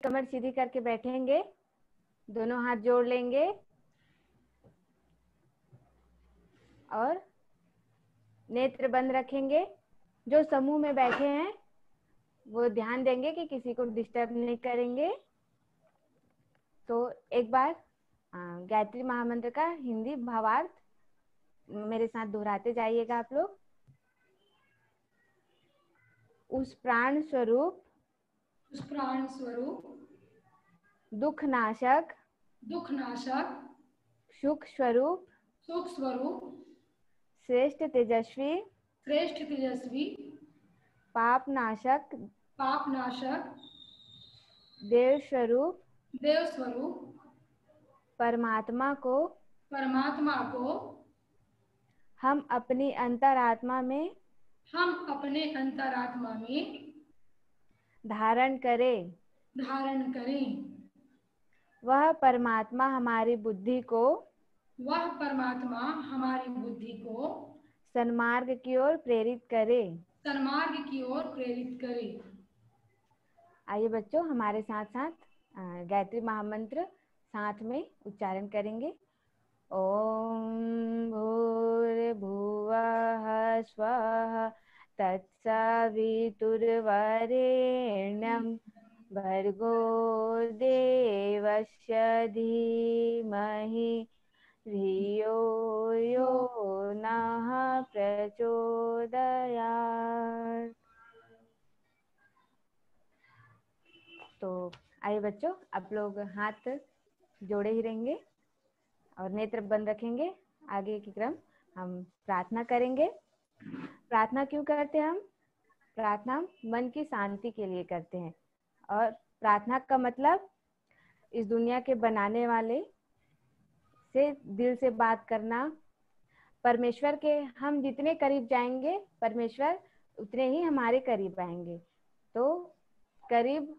कमर सीधी करके बैठेंगे, दोनों हाथ जोड़ लेंगे और नेत्र बंद रखेंगे। जो समूह में बैठे हैं वो ध्यान देंगे कि किसी को डिस्टर्ब नहीं करेंगे। तो एक बार गायत्री महामंत्र का हिंदी भावार्थ मेरे साथ दोहराते जाइएगा आप लोग। उस प्राण स्वरूप दुख नाशक सुख स्वरूप श्रेष्ठ तेजस्वी पाप नाशक देव स्वरूप परमात्मा को हम अपनी अंतरात्मा में धारण करें। वह परमात्मा हमारी बुद्धि को सन्मार्ग की ओर प्रेरित करे। आइए बच्चों, हमारे साथ साथ गायत्री महामंत्र साथ में उच्चारण करेंगे। ओम भूर्भुवः स्वः तत्सवितुर्वरेण्यं भर्गो देवस्य धीमहि धियो यो नः प्रचोदयात्। तो आइए बच्चों, आप लोग हाथ जोड़े ही रहेंगे और नेत्र बंद रखेंगे। आगे की क्रम हम प्रार्थना करेंगे। प्रार्थना क्यों करते हैं हम? प्रार्थना मन की शांति के लिए करते हैं। और प्रार्थना का मतलब इस दुनिया के बनाने वाले से दिल से बात करना। परमेश्वर के हम जितने करीब जाएंगे परमेश्वर उतने ही हमारे करीब आएंगे। तो करीब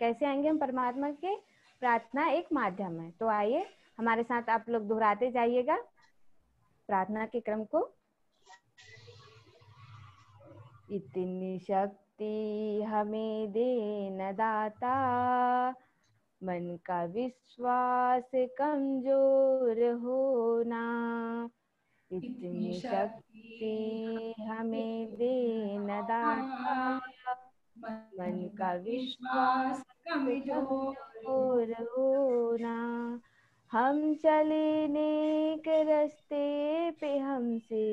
कैसे आएंगे हम परमात्मा के? प्रार्थना एक माध्यम है। तो आइए हमारे साथ आप लोग दोहराते जाइएगा प्रार्थना के क्रम को। इतनी शक्ति हमें दे न दाता, मन का विश्वास कमजोर होना। इतनी शक्ति हमें दे न दाता, मन का विश्वास कमजोर होना। हम चले नेक रास्ते पे हमसे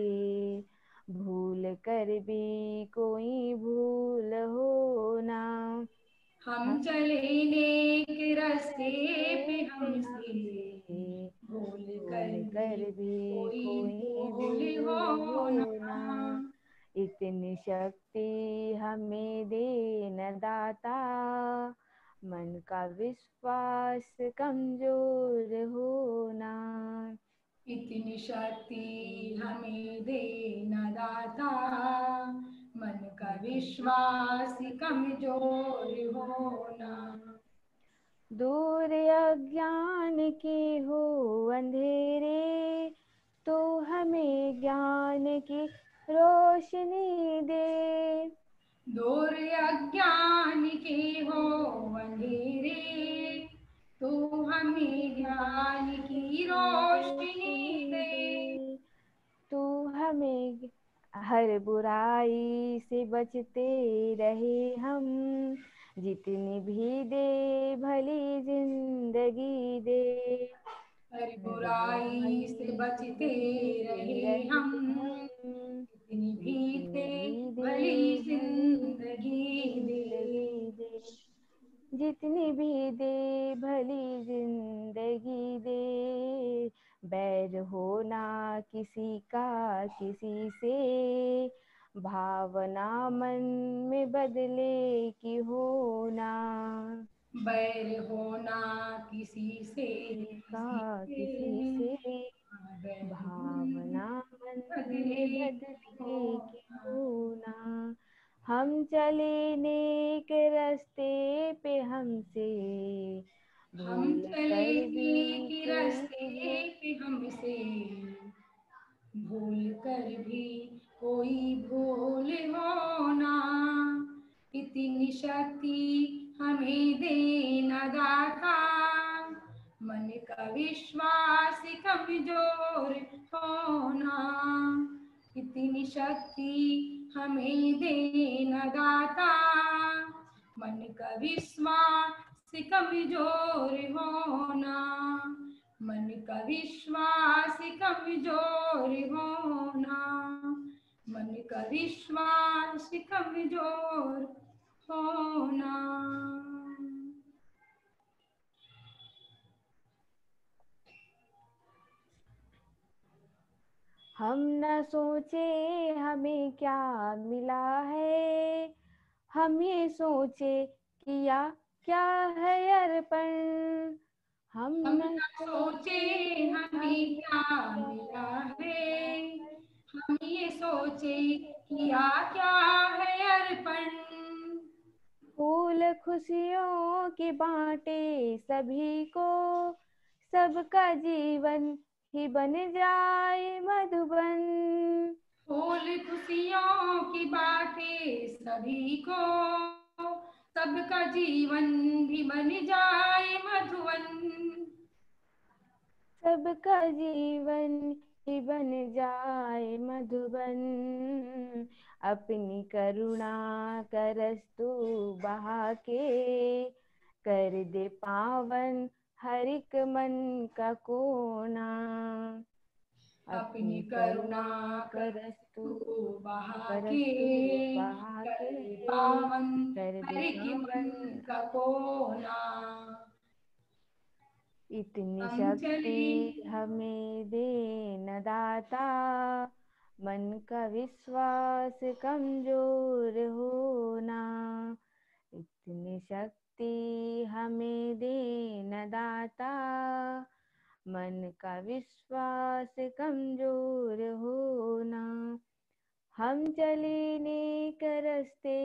भूल कर भी कोई भूल होना। हम चले नेक रास्ते पे हमसे भूल कर भी कोई भूल होना। इतनी शक्ति हमें दे न दाता, मन का विश्वास कमजोर होना। इतनी शक्ति हमें दे न दाता, मन का विश्वास कमजोर होना। दूर अज्ञान के हो अंधेरे, तो हमें ज्ञान की रोशनी दे। दूर अज्ञान के हो अंधेरे, तो हमें ज्ञान की रोशनी दे। तू हमें हर बुराई से बचते रहे हम, जितनी भी दे भली जिंदगी दे। हर बुराई से बचते रहे हम, जितनी भी दे भली जिंदगी दे। जितनी भी दे भली जिंदगी दे। बैर होना किसी का किसी से, भावना मन में बदले की होना। बैर होना किसी से किसी से, भावना मन में बदले की होना। हम चले नेक रास्ते पे हमसे हम भूल चले कर भी नेक कोई रास्ते पे हमसे भूल कर भी कोई भूल होना। इतनी शक्ति हमें दे न न दाता, मन का विश्वास कमजोर होना। इतनी शक्ति हमें दे न दाता, मन का विश्वास कमजोर होना। मन का विश्वास कमजोर होना, मन का विश्वास कमजोर होना। हम न सोचे हमें क्या मिला है, हम ये सोचे किया क्या है अर्पण। हम हम न न सोचे हमें क्या मिला है, हम ये सोचे किया क्या है अर्पण। फूल खुशियों की बांटे सभी को, सबका जीवन ही बन जाए मधुबन। फूल खुशियों की बातें सभी को, सबका जीवन भी बन जाए मधुवन। सबका जीवन ही बन जाए मधुबन। अपनी करुणा करस तू बहा के, कर दे पावन हर एक मन का कोना। अपनी करुणा करस तू तू बहा करस के, तू बहा कर के, दे पावन कर दे हर के पावन। मन का कोना। इतनी हम चले शक्ति हमें दे न दाता, मन का विश्वास कमजोर होना। इतनी शक्ति हमें दे न दाता, मन का विश्वास कमजोर होना। हम चले नेक रास्ते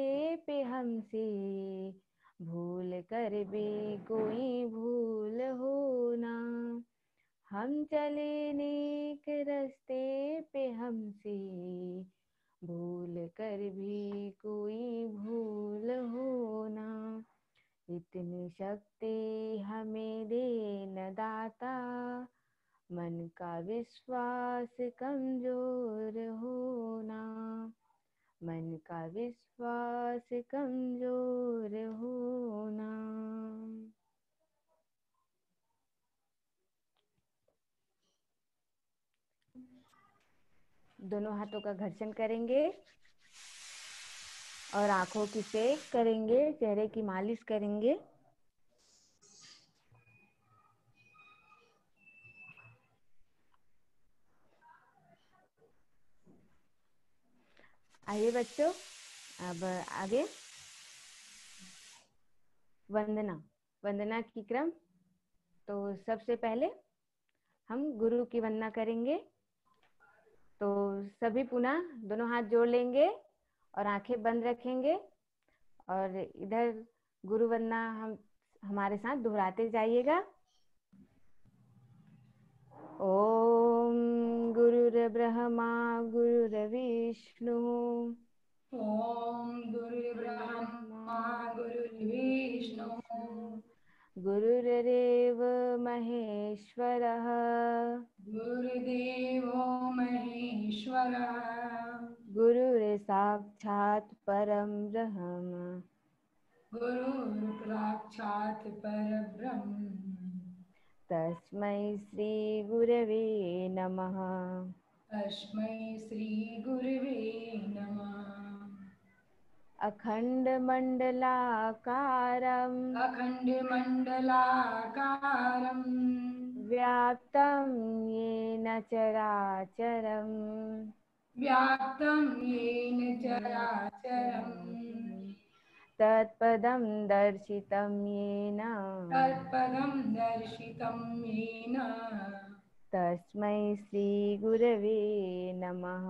पे हमसे भूल कर भी कोई भूल होना। हम चले नेक रास्ते पे हमसे भूल कर भी कोई भूल होना। इतनी शक्ति हमें दे न दाता, मन का विश्वास कमजोर होना। मन का विश्वास कमजोर होना। दोनों हाथों का घर्षण करेंगे और आंखों की सेक करेंगे, चेहरे की मालिश करेंगे। आइए बच्चों, अब आगे वंदना की क्रम। तो सबसे पहले हम गुरु की वंदना करेंगे। तो सभी पुनः दोनों हाथ जोड़ लेंगे और आंखें बंद रखेंगे और इधर गुरु वंदना हम हमारे साथ दोहराते जाइएगा। ओम गुरुर्ब्रह्मा गुरुर्विष्णु, ओम गुरुर्ब्रह्मा गुरुर्विष्णु, गुरुरेव महेश्वरः, गुरुदेवो महेश्वरः, गुरुर्साक्षात् परं ब्रह्म, गुरुर्साक्षात् परब्रह्म, तस्मै श्री गुरवे नमः। तस्मै श्री गुरवे नमः। अखण्डमण्डलाकारं अखण्डमण्डलाकारं व्याप्तं येन चराचरं, व्याप्तं येन चराचरं, तत्पदं दर्शितं येन, तत्पदं दर्शितं येन, तस्मै श्रीगुरवे नमः।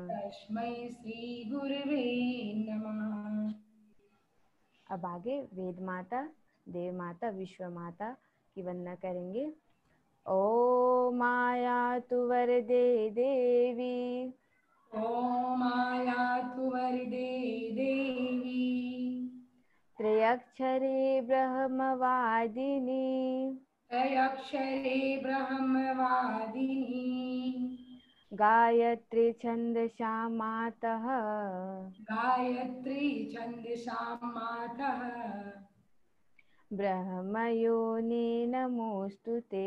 तस्मै श्रीगुरवे नमः। अब आगे वेद माता, देव माता, विश्व माता की वंदना करेंगे। ओ मायातु वरदे देवी, ॐ मायातु वरदे देवी, त्रयक्षरे ब्रह्मवादिनी त्रयक्षरे ब्रह्मवादिनी गायत्री छन्दसा मातः गायत्री छन्दसां मातः ब्रह्मयोनि नमोऽस्तु ते।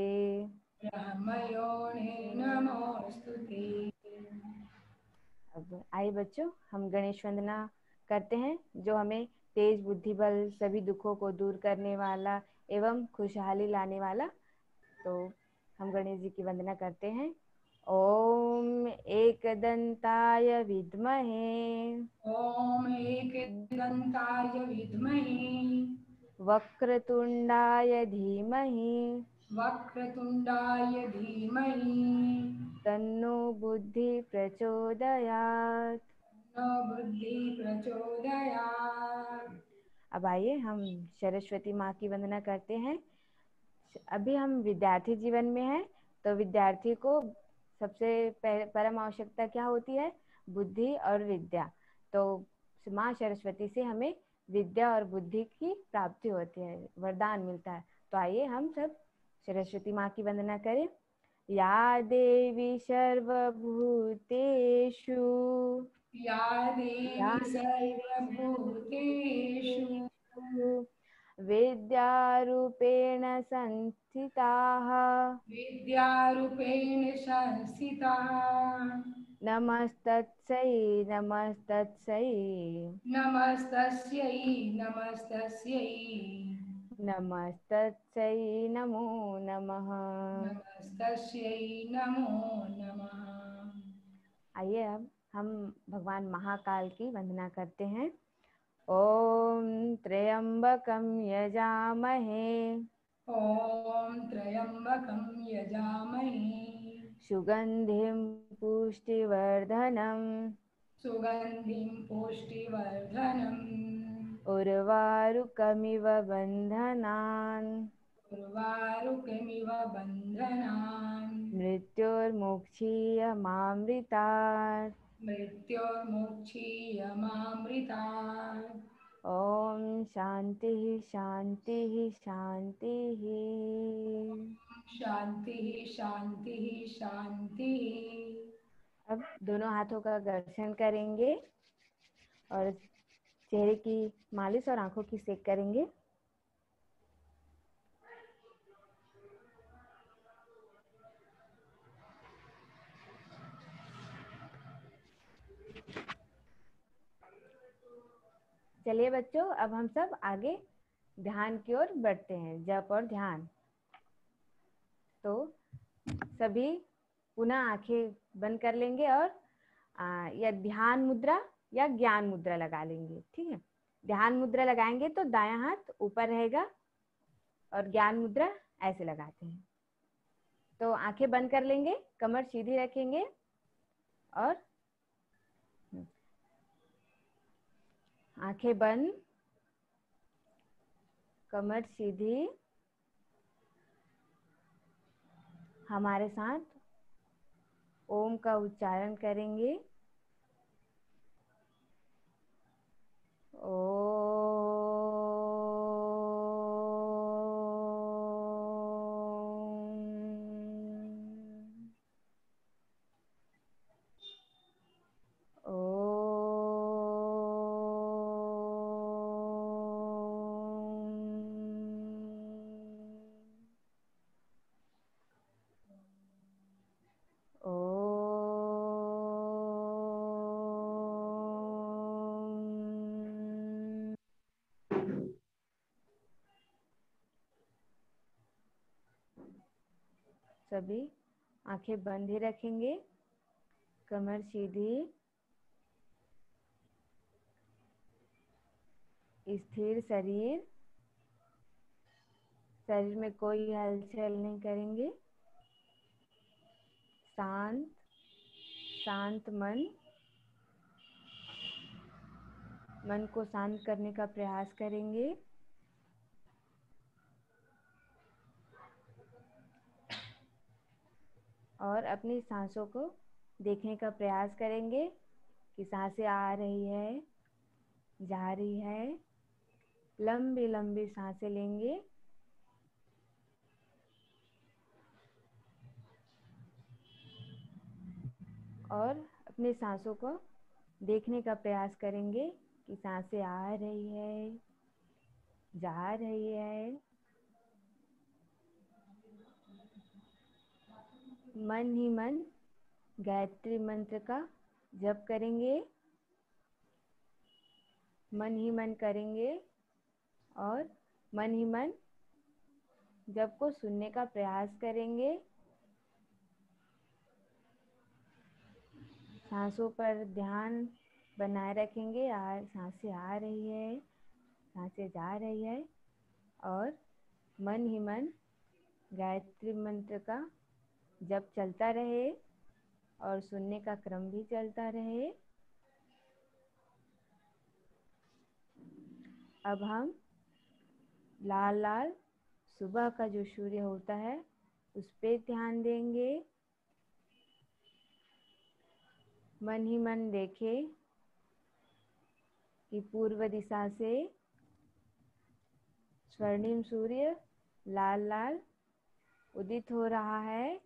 ब्रह्मयोने नमोऽस्तु ते। अब आइए बच्चों, हम गणेश वंदना करते हैं, जो हमें तेज बुद्धि बल, सभी दुखों को दूर करने वाला एवं खुशहाली लाने वाला। तो हम गणेश जी की वंदना करते हैं। ओम एकदंताय विद्महे ॐ एकदन्ताय विद्महे वक्रतुंडाय धीमहि वक्रतुण्डाय धीमहि तन्नो बुद्धि प्रचोदयात्। न बुद्धि प्रचोदयात्। अब आइए हम सरस्वती माँ की वंदना करते हैं। अभी हम विद्यार्थी जीवन में हैं, तो विद्यार्थी को सबसे परम आवश्यकता क्या होती है? बुद्धि और विद्या। तो माँ सरस्वती से हमें विद्या और बुद्धि की प्राप्ति होती है, वरदान मिलता है। तो आइए हम सब सरस्वती माँ की वंदना करें। या देवी सर्वभूतेषु या देवी सर्वभूतेषु विद्यारूपेण संस्थिताः विद्यारूपेण संस्थिता नमस्तस्यै नमस्तस्यै नमस्तस्यै नमस्तस्यै नमस्तस्यै नमो नमः। नमस्तस्यै नमो नमः। आइए अब हम भगवान महाकाल की वंदना करते हैं। ओम त्र्यंबकं यजामहे ॐ त्र्यम्बकं यजामहे सुगंधिं पुष्टिवर्धनम् सुगन्धिं पुष्टिवर्धनम् उर्वारुकमिव बन्धनान् उर्वारुकमिव बन्धनान् मृत्योर्मुक्षीयमामृतात्। मृत्योर्मुक्षीयमामृतात्। ओम शांतिः शांतिः शांतिः। शान्तिः शान्तिः शान्तिः। अब दोनों हाथों का घर्षण करेंगे और चेहरे की मालिश और आंखों की सेक करेंगे। चलिए बच्चों, अब हम सब आगे ध्यान की ओर बढ़ते हैं, जप और ध्यान। तो सभी पुनः आंखें बंद कर लेंगे और या ध्यान मुद्रा या ज्ञान मुद्रा लगा लेंगे। ठीक है, ध्यान मुद्रा लगाएंगे तो दायां हाथ ऊपर रहेगा और ज्ञान मुद्रा ऐसे लगाते हैं। तो आंखें बंद कर लेंगे, कमर सीधी रखेंगे और आंखें बंद, कमर सीधी। हमारे साथ ओम का उच्चारण करेंगे। सभी आंखें बंद ही रखेंगे, कमर सीधी, स्थिर शरीर, शरीर में कोई हलचल नहीं करेंगे, शांत शांत मन, मन को शांत करने का प्रयास करेंगे। और अपनी सांसों को देखने का प्रयास करेंगे कि सांसें आ रही है, जा रही है। लंबी लंबी सांसें लेंगे। और अपनी सांसों को देखने का प्रयास करेंगे कि सांसें आ रही है, जा रही है। मन ही मन गायत्री मंत्र का जप करेंगे, मन ही मन करेंगे और मन ही मन जप को सुनने का प्रयास करेंगे। सांसों पर ध्यान बनाए रखेंगे। सांसें आ रही है, सांसें जा रही है और मन ही मन गायत्री मंत्र का जप चलता रहे और सुनने का क्रम भी चलता रहे। अब हम लाल लाल सुबह का जो सूर्य होता है उस पे ध्यान देंगे। मन ही मन देखे कि पूर्व दिशा से स्वर्णिम सूर्य लाल लाल उदित हो रहा है।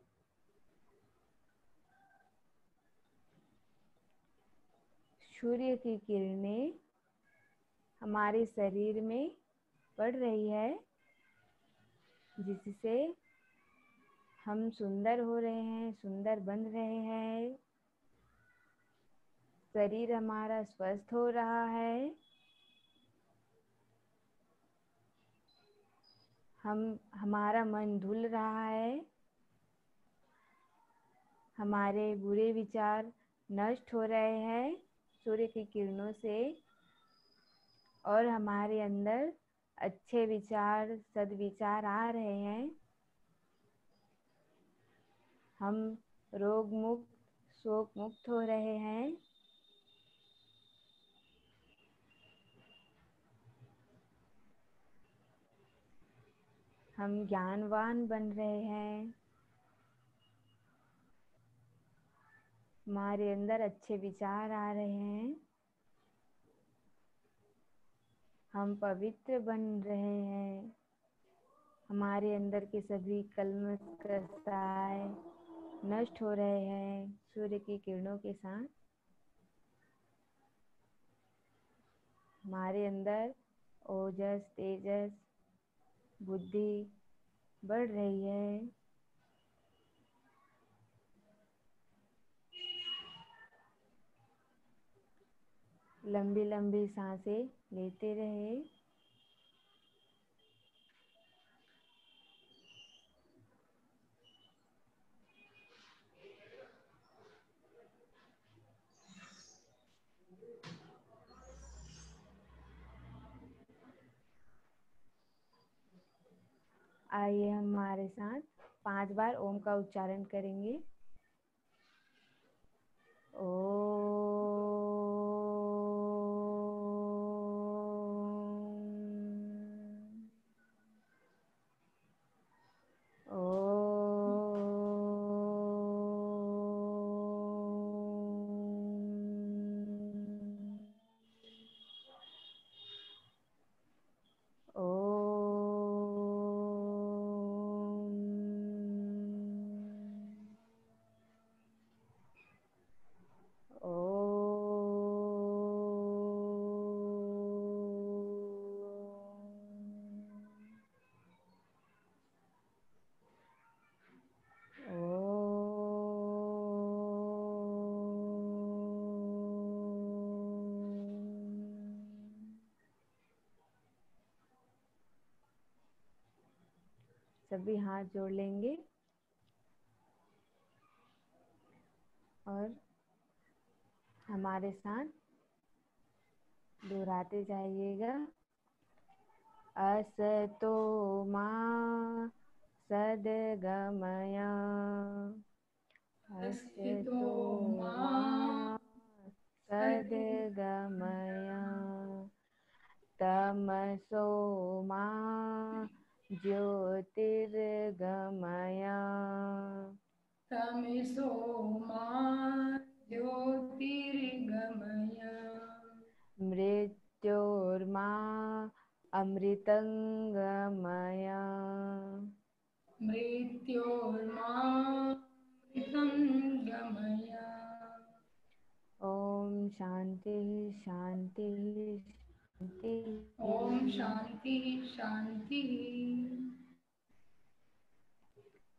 सूर्य की किरणें हमारे शरीर में पड़ रही है, जिससे हम सुंदर हो रहे हैं, सुंदर बन रहे हैं। शरीर हमारा स्वस्थ हो रहा है। हमारा मन धुल रहा है। हमारे बुरे विचार नष्ट हो रहे हैं सूर्य की किरणों से और हमारे अंदर अच्छे विचार, सद्विचार आ रहे हैं। हम रोग मुक्त, शोक मुक्त हो रहे हैं। हम ज्ञानवान बन रहे हैं। हमारे अंदर अच्छे विचार आ रहे हैं। हम पवित्र बन रहे हैं। हमारे अंदर के सभी कल्मश कसाय नष्ट हो रहे हैं सूर्य की किरणों के साथ। हमारे अंदर ओजस, तेजस, बुद्धि बढ़ रही है। लंबी लंबी सांसें लेते रहे। आइए हमारे साथ 5 बार ओम का उच्चारण करेंगे। सभी हाथ जोड़ लेंगे और हमारे साथ दोहराते जाइएगा। असतो मा सद्गमय, असतो मा सद्गमय, तमसो मा ज्योतिर्गमय, तमसो मा ज्योतिर्गमय, मृत्योर्मा अमृतंगमया। मृत्योर्मामृतं गमय। ओम शांति शांति शांति। ओम शांति शांति।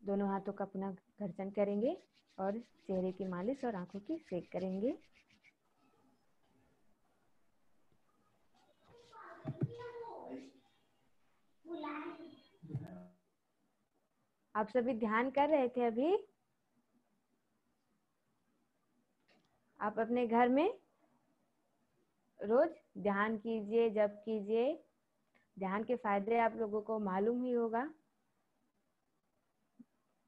दोनों हाथों का पुनः घर्षण करेंगे और चेहरे की मालिश और आंखों की सेक करेंगे। आप सभी ध्यान कर रहे थे अभी? आप अपने घर में रोज ध्यान कीजिए, जप कीजिए। ध्यान के फायदे आप लोगों को मालूम ही होगा,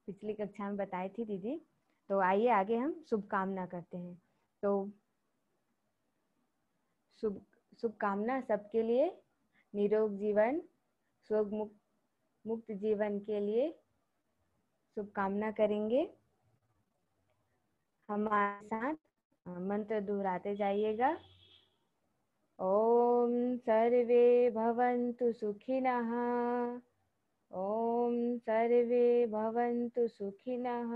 पिछली कक्षा में बताई थी दीदी। तो आइए आगे हम शुभकामना करते हैं। तो शुभकामना सबके लिए निरोग जीवन, शोक मुक्त जीवन के लिए शुभकामना करेंगे। हमारे साथ मंत्र दोहराते जाइएगा। ओम सर्वे भवन्तु सुखिनः। ओम सर्वे भवन्तु सुखिनः।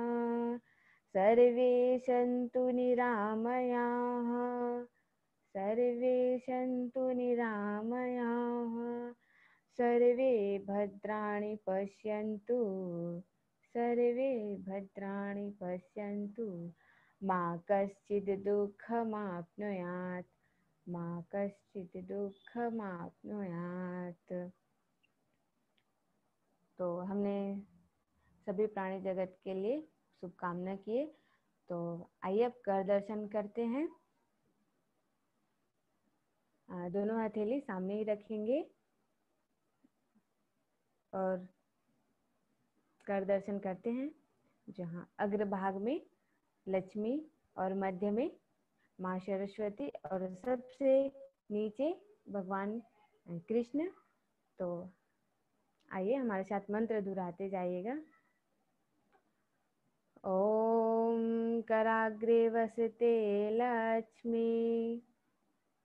सर्वे सन्तु निरामयाः। सर्वे सन्तु निरामयाः। सर्वे भद्राणि पश्यन्तु। सर्वे भद्राणि पश्यन्तु। मा कश्चित् दुःखमाप्नुयात्। मा कश्चित् दुःखमाप्नुयात्। तो हमने सभी प्राणी जगत के लिए शुभकामना किए। तो आइए अब कर दर्शन करते हैं। दोनों हथेली सामने ही रखेंगे और कर दर्शन करते हैं। जहाँ अग्रभाग में लक्ष्मी और मध्य में माँ सरस्वती और सबसे नीचे भगवान कृष्ण। तो आइए हमारे साथ मंत्र दोहराते जाइएगा। ओम कराग्रे वसते लक्ष्मी।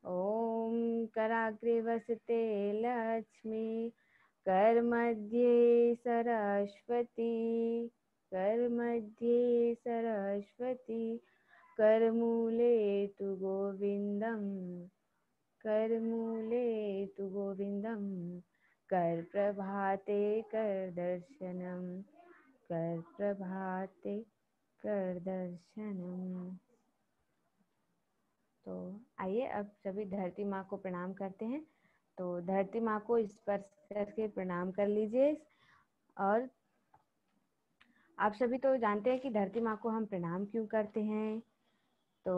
ओम कराग्रे वसते लक्ष्मी। कर मध्ये सरस्वती। कर मध्ये सरस्वती। करमूले तु गोविंदम। करमूले तु गोविंदम। कर प्रभाते कर दर्शनम। कर प्रभाते कर दर्शनम। तो आइए अब सभी धरती माँ को प्रणाम करते हैं। तो धरती माँ को स्पर्श करके प्रणाम कर लीजिए। और आप सभी तो जानते हैं कि धरती माँ को हम प्रणाम क्यों करते हैं। तो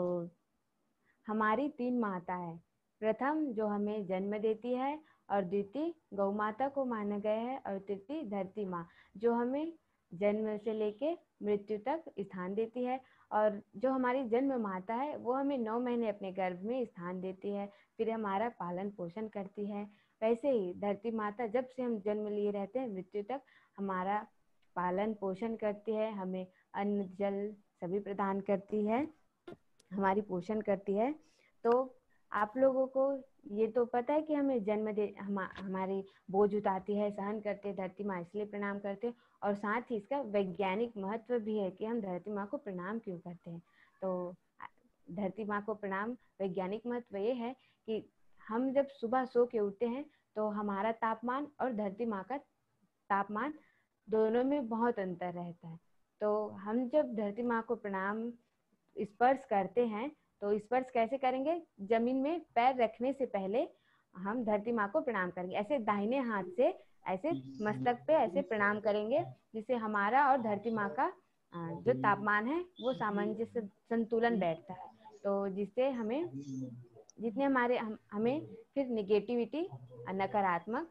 हमारी 3 माता है। प्रथम जो हमें जन्म देती है, और द्वितीय गौ माता को माना गया है, और तृतीय धरती माँ जो हमें जन्म से लेके मृत्यु तक स्थान देती है। और जो हमारी जन्म माता है वो हमें 9 महीने अपने गर्भ में स्थान देती है, फिर हमारा पालन पोषण करती है। वैसे ही धरती माता जब से हम जन्म लिए रहते हैं मृत्यु तक हमारा पालन पोषण करती है, हमें अन्न जल सभी प्रदान करती है, हमारी पोषण करती है। तो आप लोगों को ये तो पता है कि हमें जन्म दे हमारी बोझ उतारती है, सहन करते धरती माँ, इसलिए प्रणाम करते। और साथ ही इसका वैज्ञानिक महत्व भी है कि हम धरती माँ को प्रणाम क्यों करते हैं। तो धरती माँ को प्रणाम वैज्ञानिक महत्व ये है कि हम जब सुबह सो के उठते हैं तो हमारा तापमान और धरती माँ का तापमान दोनों में बहुत अंतर रहता है। तो हम जब धरती माँ को प्रणाम स्पर्श करते हैं तो स्पर्श कैसे करेंगे? जमीन में पैर रखने से पहले हम धरती माँ को प्रणाम करेंगे। ऐसे दाहिने हाथ से ऐसे मस्तक पे ऐसे प्रणाम करेंगे, जिससे हमारा और धरती माँ का जो तापमान है वो सामंजस्य संतुलन बैठता है। तो जिससे हमें जितने हमें फिर निगेटिविटी नकारात्मक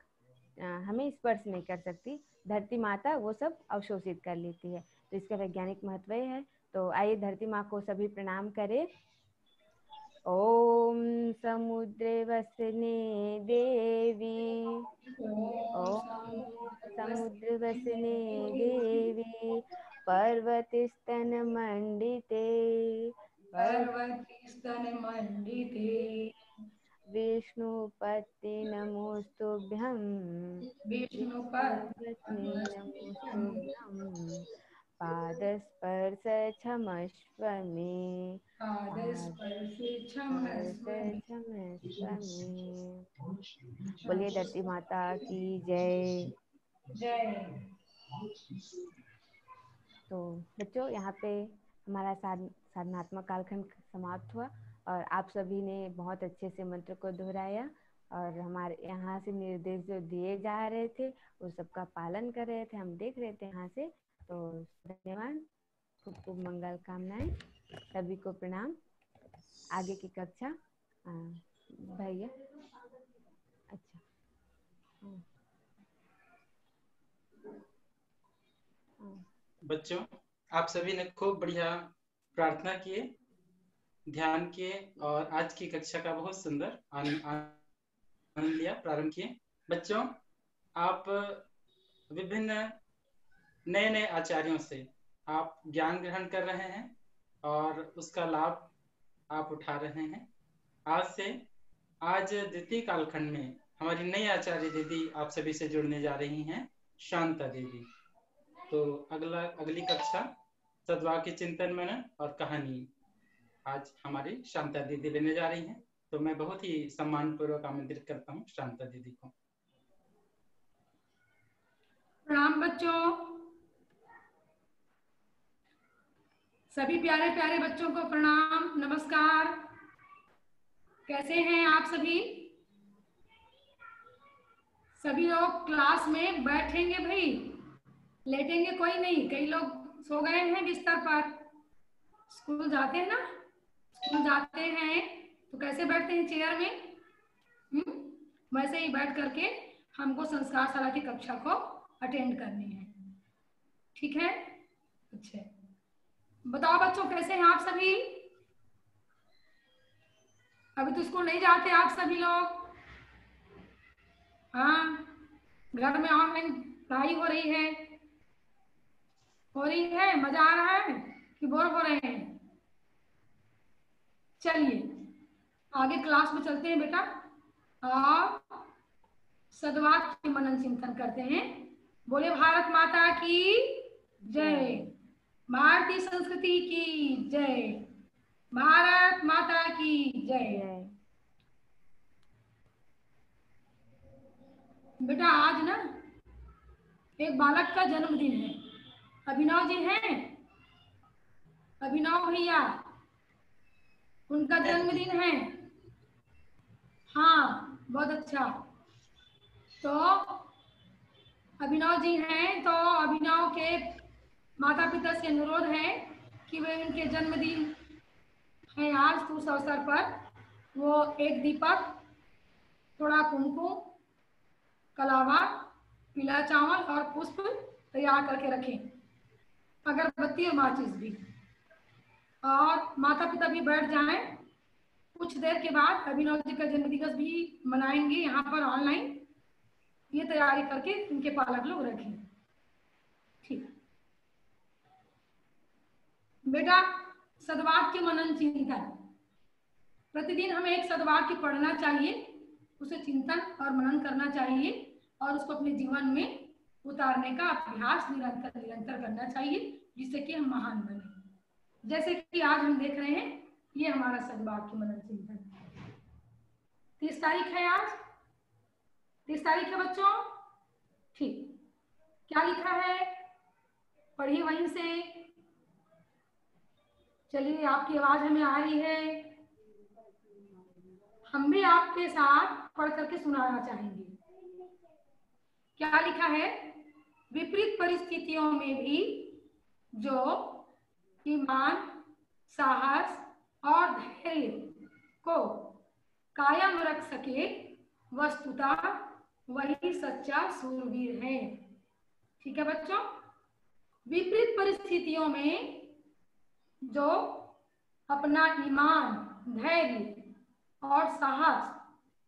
हमें स्पर्श नहीं कर सकती। धरती माता वो सब अवशोषित कर लेती है। तो इसका वैज्ञानिक महत्व है। तो आइए धरती माँ को सभी प्रणाम करें। ओम समुद्रे वसने देवी। ओम समुद्र वसने देवी। पर्वत स्तन मंडिते। पर्वती स्तनमण्डिते। विष्णुपत्नी नमोस्तुभ्यं विष्णुपत्नी नमोस्तुभ्यं पादस्पर्श क्षमस्व मे पादस्पर्श क्षमस्व मे। बोलिए धरती माता की जय। जय। तो बच्चों यहाँ पे हमारा साधनात्मक कालखंड समाप्त हुआ और आप सभी ने बहुत अच्छे से मंत्र को दोहराया और हमारे यहाँ से निर्देश जो दिए जा रहे थे वो सबका पालन कर रहे थे, हम देख रहे थे यहाँ से। तो धन्यवाद, खूब खूब मंगल कामनाएं, सभी को प्रणाम। आगे की कक्षा भैया। अच्छा बच्चों, आप सभी ने खूब बढ़िया प्रार्थना किए, ध्यान किए और आज की कक्षा का बहुत सुंदर आनंद लिया, प्रारंभ किए। बच्चों, आप विभिन्न नए नए आचार्यों से आप ज्ञान ग्रहण कर रहे हैं और उसका लाभ आप उठा रहे हैं। आज द्वितीय कालखंड में हमारी नई आचार्य दीदी आप सभी से जुड़ने जा रही हैं, शांता दीदी। तो अगली कक्षा सद्वाक्य चिंतन मनन और कहानी आज हमारी शांता दीदी लेने जा रही हैं। तो मैं बहुत ही सम्मान पूर्वक आमंत्रित करता हूँ शांता दीदी को। प्रणाम बच्चों, सभी प्यारे प्यारे बच्चों को प्रणाम, नमस्कार। कैसे हैं आप सभी? सभी लोग क्लास में बैठेंगे भाई, लेटेंगे कोई नहीं। कई लोग सो गए हैं बिस्तर पर। स्कूल जाते हैं ना, स्कूल जाते हैं तो कैसे बैठते हैं? चेयर में। वैसे ही बैठ करके हमको संस्कार शाला की कक्षा को अटेंड करनी है, ठीक है? अच्छा, बताओ बच्चों कैसे हैं आप सभी? अभी तो स्कूल नहीं जाते आप सभी लोग? हाँ, घर में ऑनलाइन पढ़ाई हो रही है? मजा आ रहा है कि बोर हो रहे हैं? चलिए आगे क्लास में चलते हैं बेटा और सद्वाक्य मनन चिंतन करते हैं। बोले भारत माता की जय, भारतीय संस्कृति की जय, भारत माता की जय। बेटा आज ना एक बालक का जन्मदिन है। अभिनव जी हैं, अभिनव भैया, उनका जन्मदिन है। हाँ, बहुत अच्छा। तो अभिनव जी हैं, तो अभिनव के माता पिता से अनुरोध है कि वे उनके जन्मदिन है आज, तो उस अवसर पर वो एक दीपक, थोड़ा कुमकुम, कलावा, पीला चावल और पुष्प तैयार करके रखें, अगरबत्ती और माचिस भी। और माता पिता भी बैठ जाएं। कुछ देर के बाद अभिनव जी का जन्मदिवस भी मनाएंगे यहाँ पर ऑनलाइन। ये तैयारी करके उनके पालक लोग रखें, ठीक? बेटा सद्वाक्य मनन चिंतन, प्रतिदिन हमें एक सद्वाक्य पढ़ना चाहिए, उसे चिंतन और मनन करना चाहिए और उसको अपने जीवन में उतारने का अभ्यास निरंतर करना चाहिए, जिससे कि हम महान बने। जैसे कि आज हम देख रहे हैं, ये हमारा सद्वाक्य मनन चिंतन 30 तारीख है आज। 30 तारीख है बच्चों, ठीक? क्या लिखा है पढ़िए वहीं से। चलिए आपकी आवाज हमें आ रही है, हम भी आपके साथ पढ़ करके सुनाना चाहेंगे। क्या लिखा है? विपरीत परिस्थितियों में भी जो ईमान, साहस और धैर्य को कायम रख सके, वस्तुतः वही सच्चा सूरवीर है। ठीक है बच्चों? विपरीत परिस्थितियों में जो अपना ईमान, धैर्य और साहस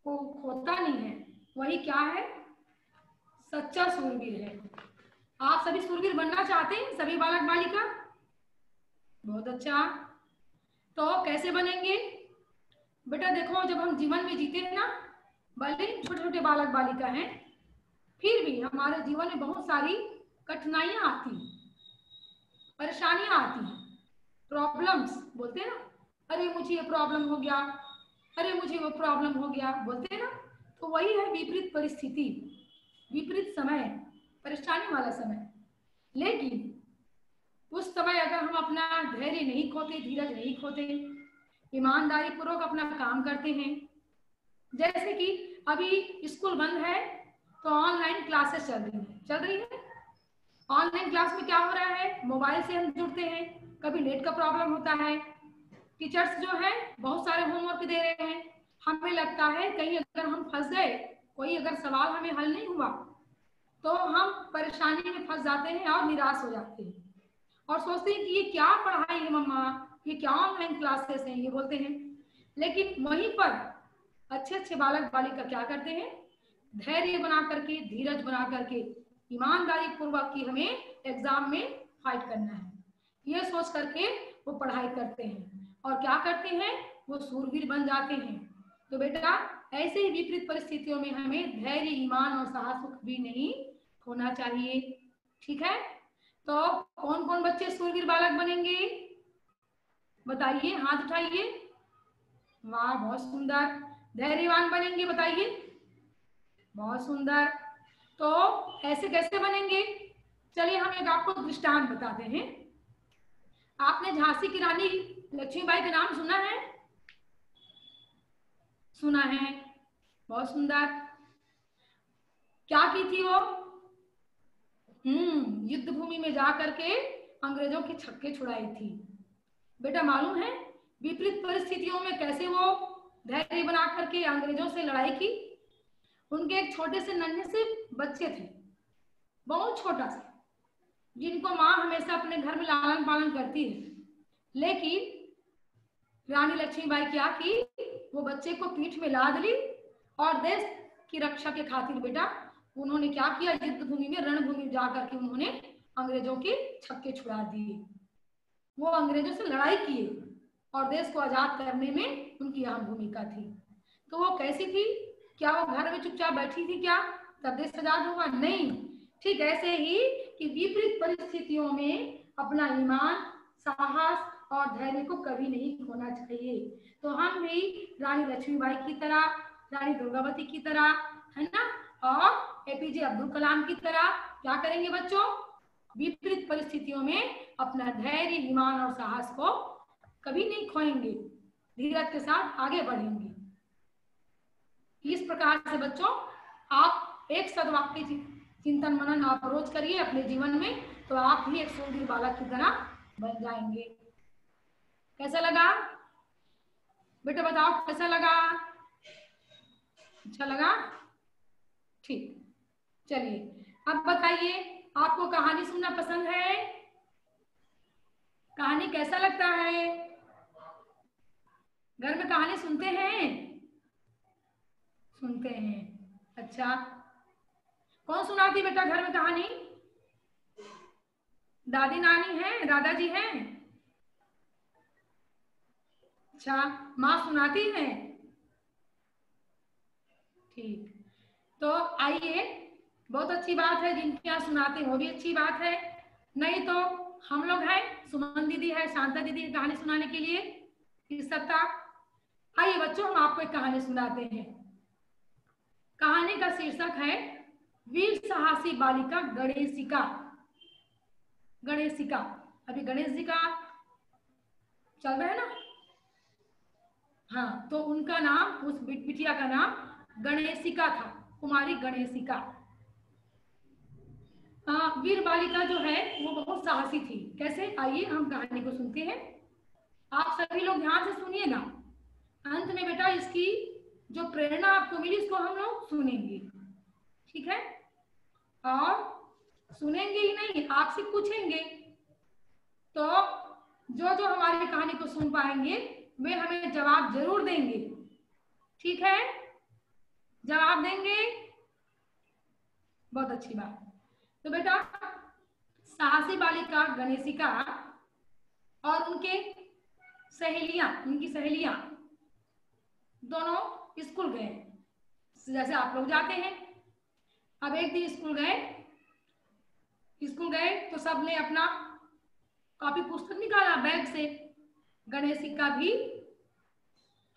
को खोता नहीं है, वही क्या है? सच्चा सूरवीर है। आप सभी सूरवीर बनना चाहते हैं, सभी बालक बालिका? बहुत अच्छा। तो कैसे बनेंगे? बेटा देखो, जब हम जीवन में जीते हैं ना, भले छोटे छोटे बालक बालिका हैं, फिर भी हमारे जीवन में बहुत सारी कठिनाइयां आती हैं, परेशानियां आती हैं, प्रॉब्लम्स बोलते हैं ना, अरे मुझे ये प्रॉब्लम हो गया, अरे मुझे वो प्रॉब्लम हो गया, बोलते हैं ना। तो वही है विपरीत परिस्थिति, विपरीत समय, परेशानी वाला समय। लेकिन उस समय अगर हम अपना धैर्य नहीं खोते, धीरज नहीं खोते, ईमानदारी पूर्वक अपना काम करते हैं, जैसे कि अभी स्कूल बंद है तो ऑनलाइन क्लासेस चल रही है। ऑनलाइन क्लास में क्या हो रहा है, मोबाइल से हम जुड़ते हैं, कभी नेट का प्रॉब्लम होता है, टीचर्स जो है बहुत सारे होमवर्क दे रहे हैं, हमें लगता है कहीं अगर हम फंस गए, कोई अगर सवाल हमें हल नहीं हुआ, तो हम परेशानी में फंस जाते हैं और निराश हो जाते हैं और सोचते हैं कि ये क्या पढ़ाई है मम्मा, ये क्या ऑनलाइन क्लासेस हैं, ये बोलते हैं। लेकिन वहीं पर अच्छे अच्छे बालक बालिका क्या करते हैं, धैर्य बना करके, धीरज बना करके, ईमानदारी पूर्वक की हमें एग्जाम में फाइट करना है, ये सोच करके वो पढ़ाई करते हैं और क्या करते हैं, वो सूरवीर बन जाते हैं। तो बेटा ऐसे ही विपरीत परिस्थितियों में हमें धैर्य, ईमान और साहस कभी नहीं खोना चाहिए। ठीक है, तो कौन कौन बच्चे सूरवीर बालक बनेंगे, बताइए, हाथ उठाइए। वाह, बहुत सुंदर। धैर्यवान बनेंगे, बताइए, बहुत सुंदर। तो ऐसे कैसे बनेंगे, चलिए हम एक आपको दृष्टांत बताते हैं। आपने झांसी की रानी लक्ष्मीबाई का नाम सुना है? सुना है, बहुत सुंदर। क्या की थी वो? युद्ध भूमि में जा करके अंग्रेजों के छक्के छुड़ाई थी। बेटा मालूम है विपरीत परिस्थितियों में कैसे वो धैर्य बना करके अंग्रेजों से लड़ाई की? उनके एक छोटे से नन्हे से बच्चे थे, बहुत छोटा सा, जिनको माँ हमेशा अपने घर में लालन पालन करती है। लेकिन रानी लक्ष्मीबाई क्या की, वो बच्चे को पीठ में लाद ली और देश की रक्षा के खातिर बेटा उन्होंने क्या किया, युद्ध भूमि में, रणभूमि में जाकर के उन्होंने अंग्रेजों के छक्के छुड़ा दिए। वो अंग्रेजों से लड़ाई किए और देश को आजाद करने में उनकी अहम भूमिका थी। तो वो कैसी थी, क्या वो घर में चुपचाप बैठी थी क्या तब देश आजाद हुआ? नहीं। ठीक ऐसे ही कि विपरीत परिस्थितियों में अपना ईमान, साहस और धैर्य को कभी नहीं खोना चाहिए। तो हम भी रानी लक्ष्मीबाई की तरह, रानी दुर्गावती की तरह, है ना, और एपीजे अब्दुल कलाम की तरह क्या करेंगे बच्चों, विपरीत परिस्थितियों में अपना धैर्य, ईमान और साहस को कभी नहीं खोएंगे, धीरज के साथ आगे बढ़ेंगे। इस प्रकार से बच्चों आप एक सद्वाक्य चिंतन मनन आप रोज करिए अपने जीवन में, तो आप भी एक सूरवीर बालक की तरह बन जाएंगे। कैसा लगा बेटा, बताओ कैसा लगा? अच्छा लगा? ठीक, चलिए अब बताइए, आपको कहानी सुनना पसंद है? कहानी कैसा लगता है? घर में कहानी सुनते हैं? सुनते हैं, अच्छा। कौन सुनाती बेटा घर में कहानी? दादी नानी है, दादाजी हैं? अच्छा, माँ सुनाती है? ठीक, तो आइए, बहुत अच्छी बात है, जिनके यहाँ सुनाते हैं वो भी अच्छी बात है। नहीं तो हम लोग हैं, सुमन दीदी है, शांता दीदी है कहानी सुनाने के लिए इस सप्ताह। आइए बच्चों, हम आपको एक कहानी सुनाते हैं। कहानी का शीर्षक है वीर साहसी बालिका गणेशिका। गणेशिका, अभी गणेश जी का चल रहा है ना, हाँ, तो उनका नाम, उस बिटिया का नाम गणेशिका था, कुमारी गणेशिका। वीर बालिका जो है वो बहुत साहसी थी। कैसे, आइए हम कहानी को सुनते हैं। आप सभी लोग ध्यान से सुनिए ना, अंत में बेटा इसकी जो प्रेरणा आपको मिली इसको हम लोग सुनेंगे, ठीक है? और सुनेंगे ही नहीं, आपसे पूछेंगे, तो जो जो हमारी कहानी को सुन पाएंगे वे हमें जवाब जरूर देंगे, ठीक है? जवाब देंगे, बहुत अच्छी बात। तो बेटा साहसी बालिका गणेशिका और उनके सहेलियां, उनकी सहेलियां दोनों स्कूल गए, जैसे आप लोग जाते हैं। अब एक दिन स्कूल गए तो सबने अपना कॉपी पुस्तक निकाला बैग से। गणेशिका भी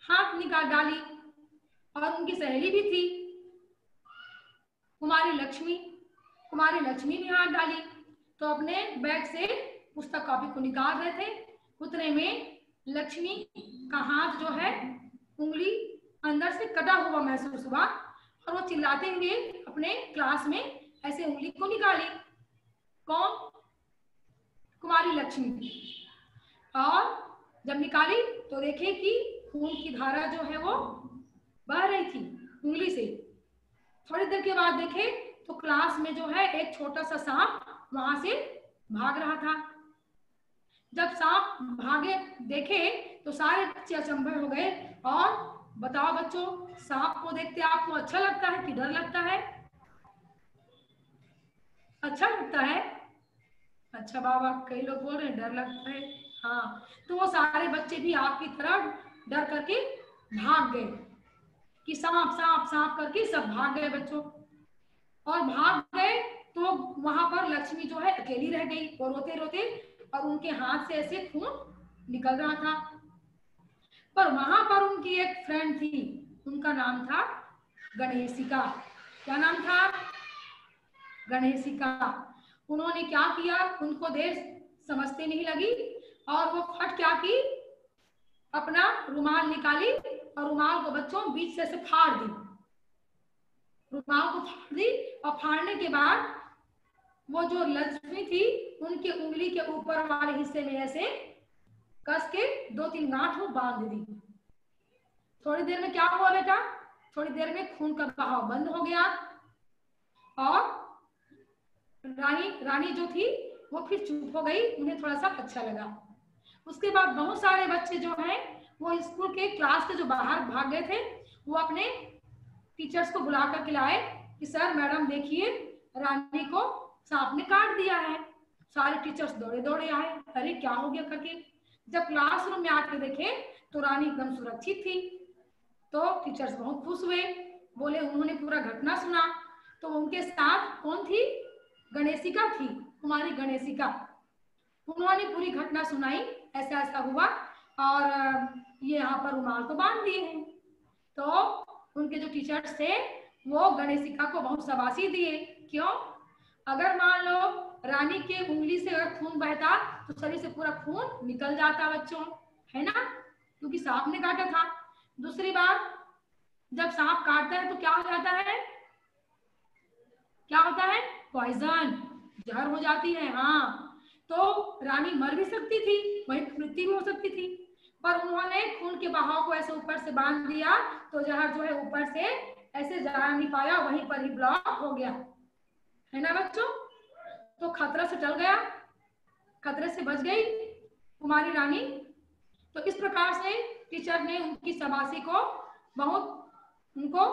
हाथ निकाल डाली और उनकी सहेली भी थी कुमारी लक्ष्मी भी हाथ डाली। तो अपने बैग से पुस्तक कॉपी को निकाल रहे थे, उतने में लक्ष्मी का हाथ जो है उंगली अंदर से कटा हुआ महसूस हुआ और वो चिल्लाते हुए अपने क्लास में ऐसे उंगली को निकाली। कौन? कुमारी लक्ष्मी। और जब निकाली तो देखे कि खून की धारा जो है वो बह रही थी उंगली से। थोड़ी देर के बाद देखे तो क्लास में जो है एक छोटा सा सांप वहां से भाग रहा था। जब सांप भागे देखे तो सारे बच्चे अचंभे हो गए। और बताओ बच्चों, सांप को देखते आपको अच्छा लगता है कि डर लगता है? अच्छा लगता है। अच्छा बाबा, कई लोग बोल रहे हैं डर लगता है। हाँ, तो वो सारे बच्चे भी आपकी तरह डर करके भाग गए कि सांप सांप सांप करके सब भाग गए बच्चों। और भाग गए तो वहां पर लक्ष्मी जो है अकेली रह गई और रोते रोते, और उनके हाथ से ऐसे खून निकल रहा था। पर वहां पर उनकी एक फ्रेंड थी, उनका नाम था गणेशिका। क्या नाम था? गणेशिका। उन्होंने क्या किया, उनको देर समझते नहीं लगी और वो फट क्या की, अपना रुमाल निकाली और रुमाल को बच्चों बीच से ऐसे फाड़ दी। रुमाल को फाड़ दी और फाड़ने के बाद वो जो लक्ष्मी थी उनके उंगली के ऊपर वाले हिस्से में ऐसे कस के 2-3 गांठ वो बांध दी। थोड़ी देर में क्या हुआ बेटा? थोड़ी देर में खून का बहाव बंद हो गया और रानी जो थी वो फिर चुप हो गई। उन्हें थोड़ा सा अच्छा लगा। उसके बाद बहुत सारे बच्चे जो हैं वो स्कूल के क्लास के जो बाहर भाग गए थे, वो अपने टीचर्स को बुला कर के लाए कि सर मैडम देखिए, रानी को सांप ने काट दिया है। सारे टीचर्स दौड़े दौड़े आए, अरे क्या हो गया करके। जब क्लासरूम में आके देखे तो रानी एकदम सुरक्षित थी। तो टीचर्स बहुत खुश हुए, बोले उन्होंने पूरा घटना सुना। तो उनके साथ कौन थी? गणेशिका थी, कुमारी गणेशिका। उन्होंने पूरी घटना सुनाई, ऐसा ऐसा हुआ और ये यहाँ पर रुमाल तो बांध दिए हैं। तो उनके जो टीचर्स थे वो गणेशिका को बहुत शाबाशी दिए। क्यों? अगर मान लो रानी के उंगली से अगर खून बहता तो शरीर से पूरा खून निकल जाता बच्चों, है ना, क्योंकि सांप ने काटा था। दूसरी बात, जब सांप काटता है तो क्या हो जाता है? क्या होता है? पॉइजन, जहर हो जाती है। हाँ, तो रानी मर भी सकती थी, वहीं मृत्यु भी हो सकती थी, पर उन्होंने खून के बहाव को ऐसे ऊपर से बांध दिया तो जहर जो है ऊपर से ऐसे जा नहीं पाया, वहीं पर ही ब्लॉक हो गया, है ना बच्चों। तो खतरा से टल गया, खतरे से बच गई कुमारी रानी। तो इस प्रकार से टीचर ने उनकी शाबाशी को बहुत, उनको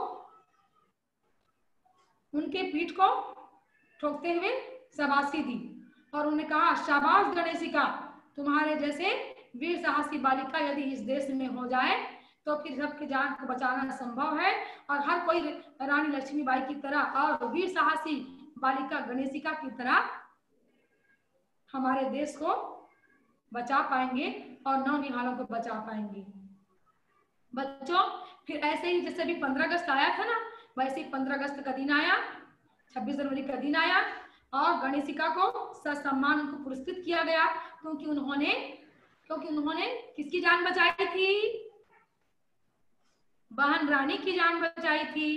उनके पीठ को ठोकते हुए शाबाशी दी और उन्होंने कहा शाबाश गणेशिका, तुम्हारे जैसे वीर साहसी बालिका यदि इस देश में हो जाए तो फिर सबकी जान को बचाना संभव है और हर कोई रानी लक्ष्मीबाई की तरह और वीर साहसी बालिका गणेशिका की तरह हमारे देश को बचा पाएंगे और नौनिहालों को बचा पाएंगे। बच्चों, फिर ऐसे ही जैसे अभी 15 अगस्त आया था ना, वैसे ही 15 अगस्त का दिन आया, 26 जनवरी का दिन आया और गणेशिका को ससम्मान उनको पुरस्कृत किया गया क्योंकि उन्होंने किसकी जान बचाई थी? बहन रानी की जान बचाई थी।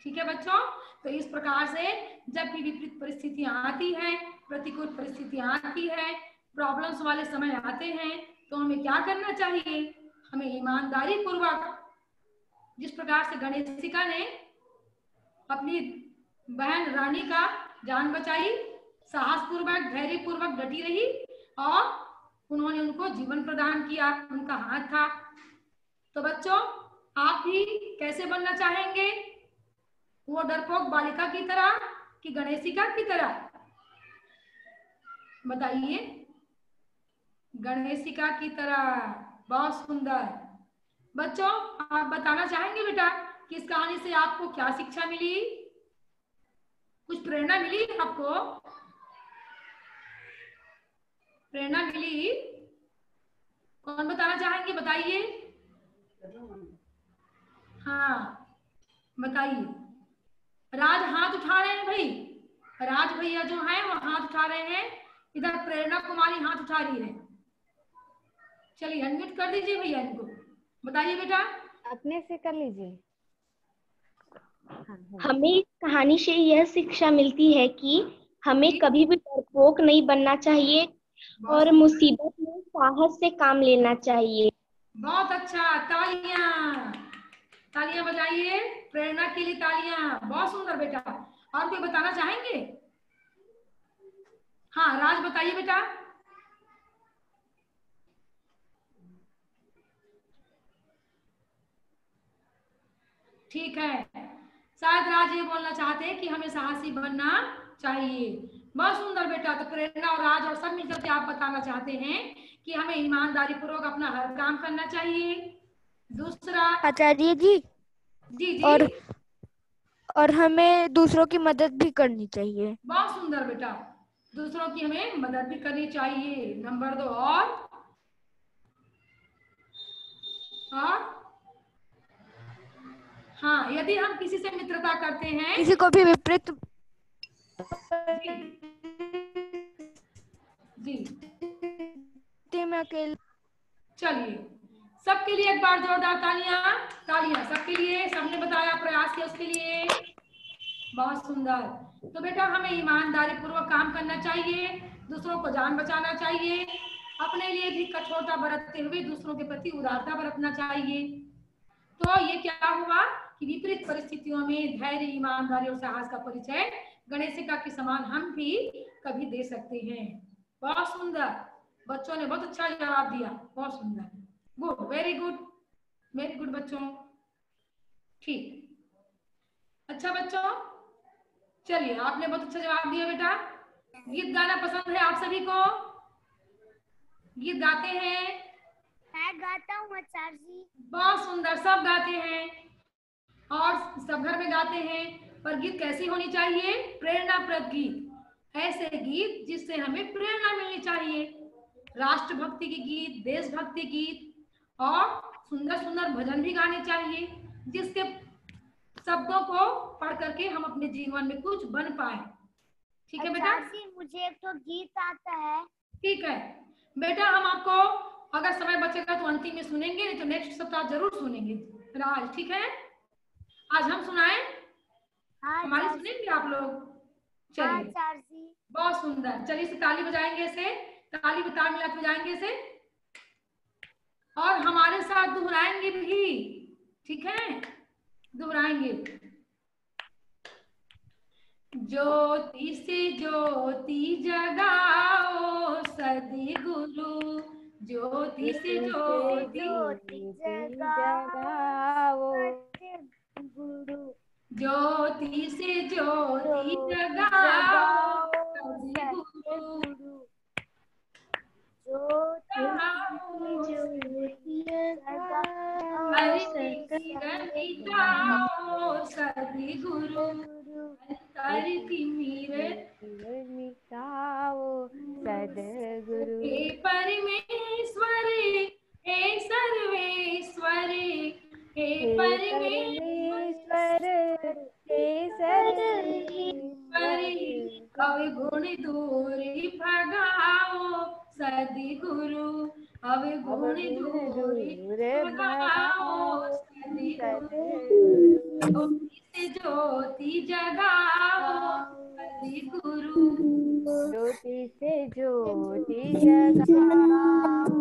ठीक है बच्चों, तो इस प्रकार से जब भी विपरीत परिस्थितियां आती हैं, प्रतिकूल परिस्थितियां आती है, प्रॉब्लम्स वाले समय आते हैं, तो हमें क्या करना चाहिए? हमें ईमानदारी पूर्वक, जिस प्रकार से गणेशिका ने अपनी बहन रानी का जान बचाई, साहस पूर्वक, धैर्य पूर्वक डटी रही और उन्होंने उनको जीवन प्रदान किया, उनका हाथ था। तो बच्चों, आप भी कैसे बनना चाहेंगे? वो डरपोक बालिका की तरह कि गणेशिका की तरह? बताइए। गणेशिका की तरह, बहुत सुंदर। बच्चों आप बताना चाहेंगे बेटा कि इस कहानी से आपको क्या शिक्षा मिली, कुछ प्रेरणा मिली आपको, प्रेरणा मिली? कौन बताना चाहेंगे, बताइए। हाँ बताइए। राज हाथ उठा रहे हैं भाई, राज भैया जो हैं वो हाथ उठा रहे हैं, इधर प्रेरणा कुमारी हाथ उठा रही है। चलिए अनम्यूट कर दीजिए भैया इनको, बताइए बेटा। अपने से कर लीजिए। हमें इस कहानी से यह शिक्षा मिलती है कि हमें कभी भी डरपोक नहीं बनना चाहिए और मुसीबत में साहस से काम लेना चाहिए। बहुत अच्छा, तालियां तालियां बजाइए प्रेरणा के लिए, तालियां। बहुत सुंदर बेटा। और कोई बताना चाहेंगे? हाँ राज बताइए बेटा। ठीक है, शायद राज ये बोलना चाहते हैं कि हमें साहसी बनना चाहिए। बहुत सुंदर बेटा। तो प्रेरणा और राज और सब मिलकर के आप बताना चाहते हैं कि हमें ईमानदारी पूर्वक अपना हर काम करना चाहिए। दूसरा आचार्य जी, जी और हमें दूसरों की मदद भी करनी चाहिए। बहुत सुंदर बेटा, दूसरों की हमें मदद भी करनी चाहिए। नंबर 2 और हाँ, यदि हम किसी से मित्रता करते हैं, किसी को भी विपरीत जी में अकेले। चलिए सबके लिए एक बार जोरदार तालियां, तालियां सबके लिए। सबने बताया, प्रयास किया उसके लिए, बहुत सुंदर। तो बेटा हमें ईमानदारी पूर्वक काम करना चाहिए, दूसरों को जान बचाना चाहिए, अपने लिए भी कठोरता बरतते हुए दूसरों के प्रति उदारता बरतना चाहिए। तो ये क्या हुआ कि विपरीत परिस्थितियों में धैर्य, ईमानदारी और साहस का परिचय गणेशिका के समान हम भी कभी दे सकते हैं। बहुत सुंदर, बच्चों ने बहुत अच्छा जवाब दिया, बहुत सुंदर, good, very good, very good बच्चों। ठीक, अच्छा बच्चों, चलिए आपने बहुत अच्छा जवाब दिया बेटा। गीत गाना पसंद है आप सभी को? गीत गाते हैं? मैं गाता हूँ आचार्य जी। बहुत सुंदर, सब गाते हैं और सब घर में गाते हैं, पर गीत कैसी होनी चाहिए? प्रेरणाप्रद गीत, ऐसे गीत जिससे हमें प्रेरणा मिलनी चाहिए। राष्ट्रभक्ति के गीत, देशभक्ति गीत और सुंदर सुंदर भजन भी गाने चाहिए, जिसके शब्दों को पढ़ करके हम अपने जीवन में कुछ बन पाए। ठीक है बेटा? मुझे एक तो गीत आता है। ठीक है बेटा, हम आपको अगर समय बचेगा तो अंतिम में सुनेंगे, नहीं तो नेक्स्ट सप्ताह जरूर सुनेंगे राज। ठीक है, आज हम सुनाएं? हमारी सुनेंगे आप लोग? चलिए बहुत सुंदर, चलिए इसे ताली बजाएंगे, इसे ताली ताल मिला के बजाएंगे इसे, और हमारे साथ दोहराएंगे भी। ठीक है, दोहराएंगे। ज्योति से ज्योति जगाओ सद्गुरु, ज्योति से ज्योति जगाओ गुरु, ज्योति से ज्योति जगाओ सद्गुरु, मिटाओ सद्गुरु, अंतर की मिटाओ सद्गुरु। हे परमेश्वर, हे सर्वेश्वर, हे परमेश्वर, हे सर्वेश्वर, अवगुण दूर भगाओ सद्गुरु, अवगुण दूर भगाओ सद्गुरु, ज्योति जगाओ सद्गुरु, ज्योति से ज्योति जगाओ